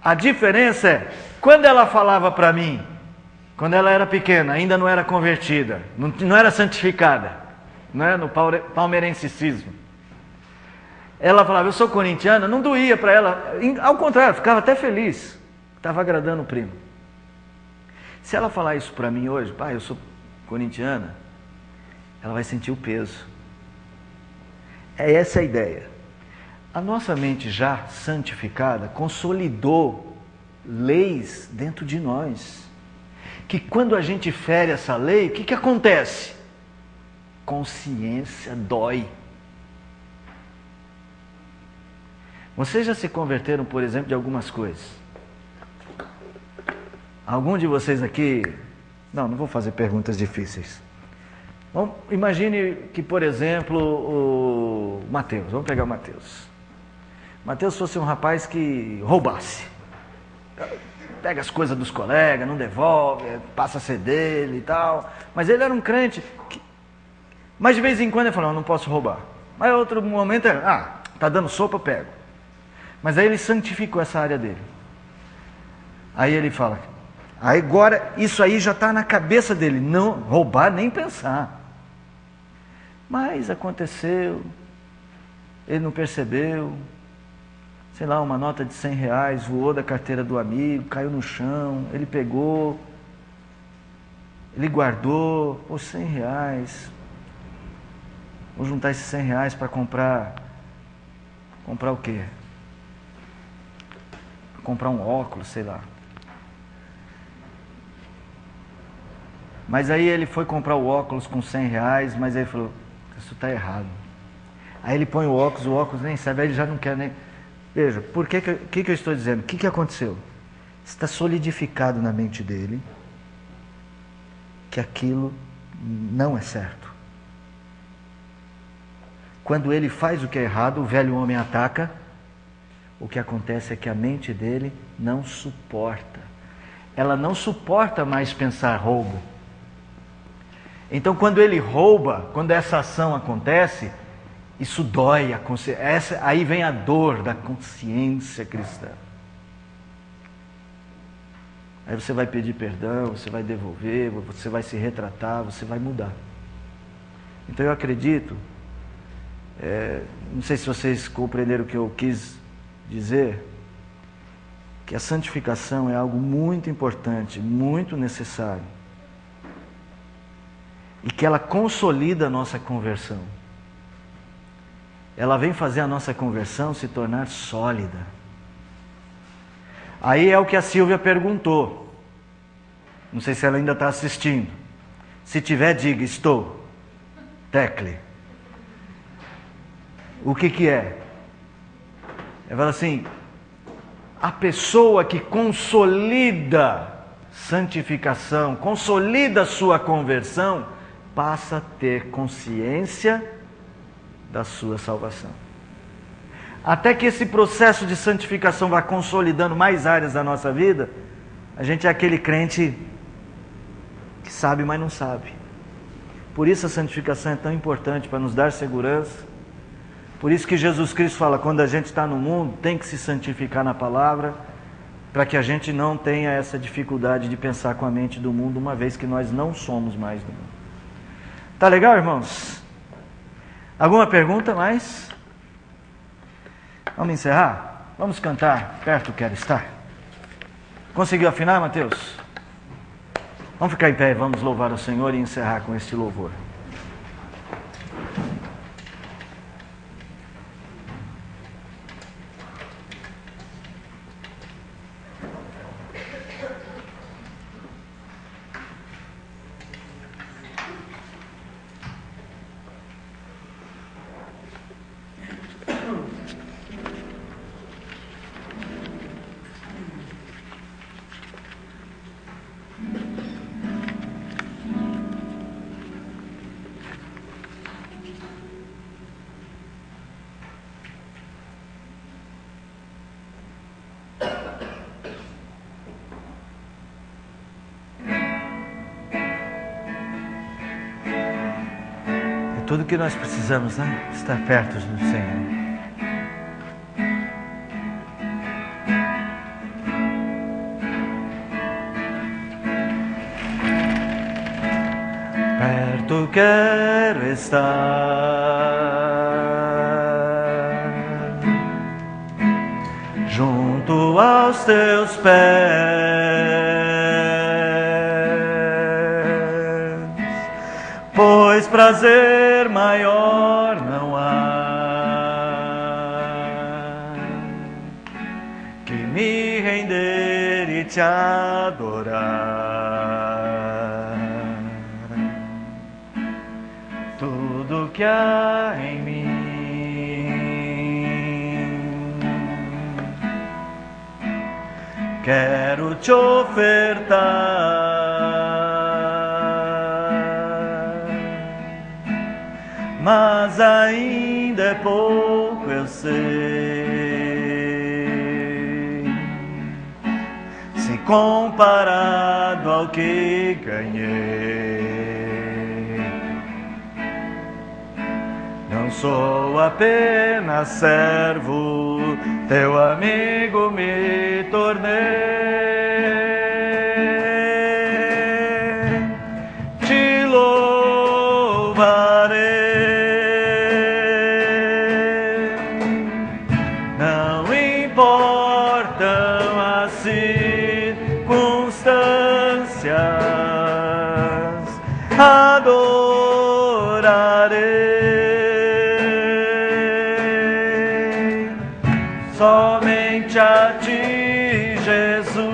A diferença é, quando ela falava para mim, quando ela era pequena, ainda não era convertida, não era santificada, né, no palmeirensicismo. Ela falava, eu sou corintiana, não doía para ela, ao contrário, ficava até feliz, estava agradando o primo. Se ela falar isso para mim hoje, pai, eu sou corintiana, ela vai sentir o peso. É essa a ideia. A nossa mente já santificada consolidou leis dentro de nós, que quando a gente fere essa lei, o que acontece? Consciência dói. Vocês já se converteram, por exemplo, de algumas coisas? Algum de vocês aqui... Não vou fazer perguntas difíceis. Bom, imagine que, por exemplo, o Mateus, vamos pegar o Mateus. Mateus fosse um rapaz que roubasse. Pega as coisas dos colegas, não devolve, passa a ser dele e tal. Mas ele era um crente. Mas de vez em quando ele falou, não posso roubar. Mas outro momento é, tá dando sopa, eu pego. Mas aí ele santificou essa área dele. Aí ele fala, agora isso aí já está na cabeça dele, não roubar nem pensar. Mas aconteceu, ele não percebeu, sei lá, uma nota de R$100 voou da carteira do amigo, caiu no chão, ele pegou, ele guardou, R$100, vou juntar esses R$100 para comprar o quê? Comprar um óculos, sei lá. Mas aí ele foi comprar o óculos com R$100, mas aí ele falou, isso está errado. Aí ele põe o óculos nem serve, aí ele já não quer nem... Veja, por que eu estou dizendo? O que aconteceu? Está solidificado na mente dele que aquilo não é certo. Quando ele faz o que é errado, o velho homem ataca, o que acontece é que a mente dele não suporta. Ela não suporta mais pensar roubo. Então, quando ele rouba, quando essa ação acontece, isso dói a consciência. Aí vem a dor da consciência cristã. Aí você vai pedir perdão, você vai devolver, você vai se retratar, você vai mudar. Então eu acredito, não sei se vocês compreenderam o que eu quis dizer, que a santificação é algo muito importante, muito necessário. E que ela consolida a nossa conversão. Ela vem fazer a nossa conversão se tornar sólida. Aí é o que a Silvia perguntou. Não sei se ela ainda está assistindo. Se tiver, diga, estou. Tecle. O que é? Ela fala assim, a pessoa que consolida santificação, consolida sua conversão, passa a ter consciência da sua salvação. Até que esse processo de santificação vá consolidando mais áreas da nossa vida, a gente é aquele crente que sabe, mas não sabe. Por isso a santificação é tão importante, para nos dar segurança. Por isso que Jesus Cristo fala, quando a gente está no mundo, tem que se santificar na palavra, para que a gente não tenha essa dificuldade de pensar com a mente do mundo, uma vez que nós não somos mais do mundo. Tá legal, irmãos? Alguma pergunta mais? Vamos encerrar? Vamos cantar Perto Quero Estar. Conseguiu afinar, Mateus? Vamos ficar em pé e vamos louvar o Senhor e encerrar com este louvor. Tudo que nós precisamos, né? Estar perto do Senhor. Perto quero estar, junto aos teus pés, pois prazer maior não há que me render e te adorar. Tudo que há em mim quero te ofertar, mas ainda é pouco, eu sei, se comparado ao que ganhei. Não sou apenas servo, teu amigo me tornei. Te louvarei, não importam as circunstâncias, adorarei. Somente a ti, Jesus,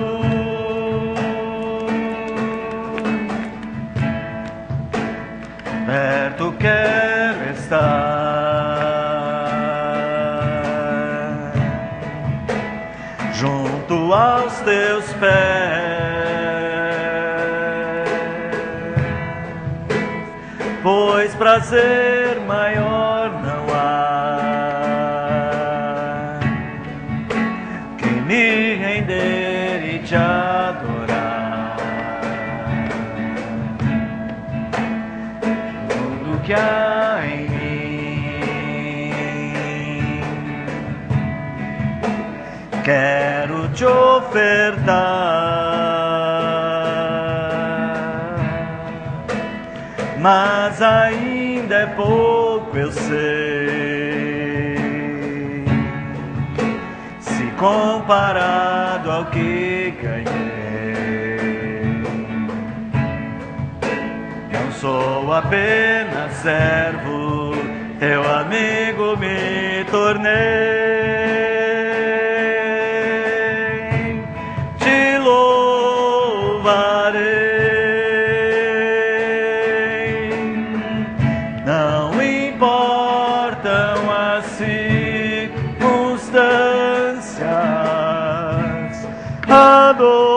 perto quero estar, junto aos teus pés, pois prazer maior não há me render e te adorar. Tudo que há em mim quero te ofertar, mas ainda é pouco, eu sei, comparado ao que ganhei. Não sou apenas servo, teu amigo me tornei. Te louvarei, não importam as circunstâncias, adorarei.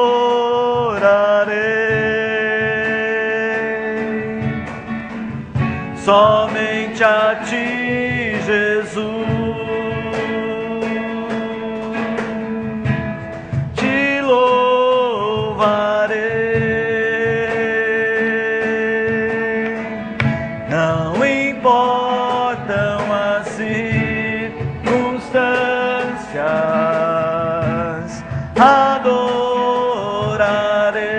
Somente a ti, Jesus, te louvarei, não importam as circunstâncias, adorarei.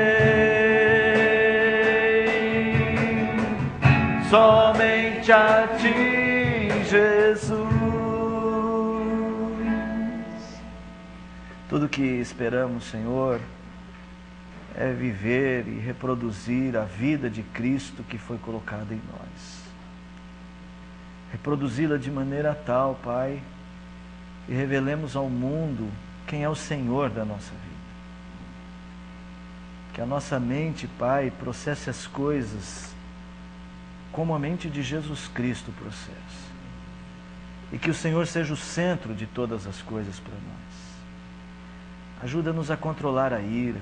Somente a ti, Jesus. Tudo que esperamos, Senhor, é viver e reproduzir a vida de Cristo que foi colocada em nós. Reproduzi-la de maneira tal, Pai, que revelemos ao mundo quem é o Senhor da nossa vida. Que a nossa mente, Pai, processe as coisas como a mente de Jesus Cristo processa. E que o Senhor seja o centro de todas as coisas para nós. Ajuda-nos a controlar a ira.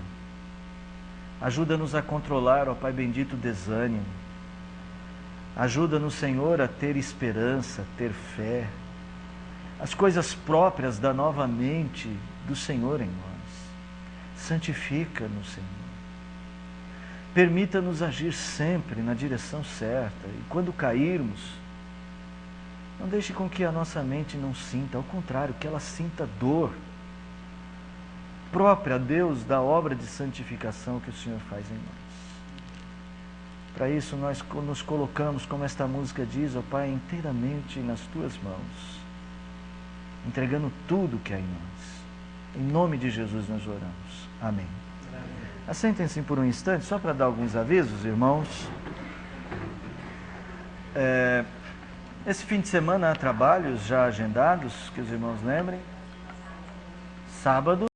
Ajuda-nos a controlar, ó Pai bendito, o desânimo. Ajuda-nos, Senhor, a ter esperança, ter fé. As coisas próprias da nova mente do Senhor em nós. Santifica-nos, Senhor. Permita-nos agir sempre na direção certa. E quando cairmos, Não deixe com que a nossa mente não sinta, ao contrário, que ela sinta dor própria a Deus da obra de santificação que o Senhor faz em nós. Para isso nós nos colocamos, como esta música diz, ó Pai, inteiramente nas Tuas mãos, entregando tudo que há em nós. Em nome de Jesus nós oramos. Amém. Assentem-se por um instante, só para dar alguns avisos, irmãos. Esse fim de semana há trabalhos já agendados, que os irmãos lembrem. Sábado.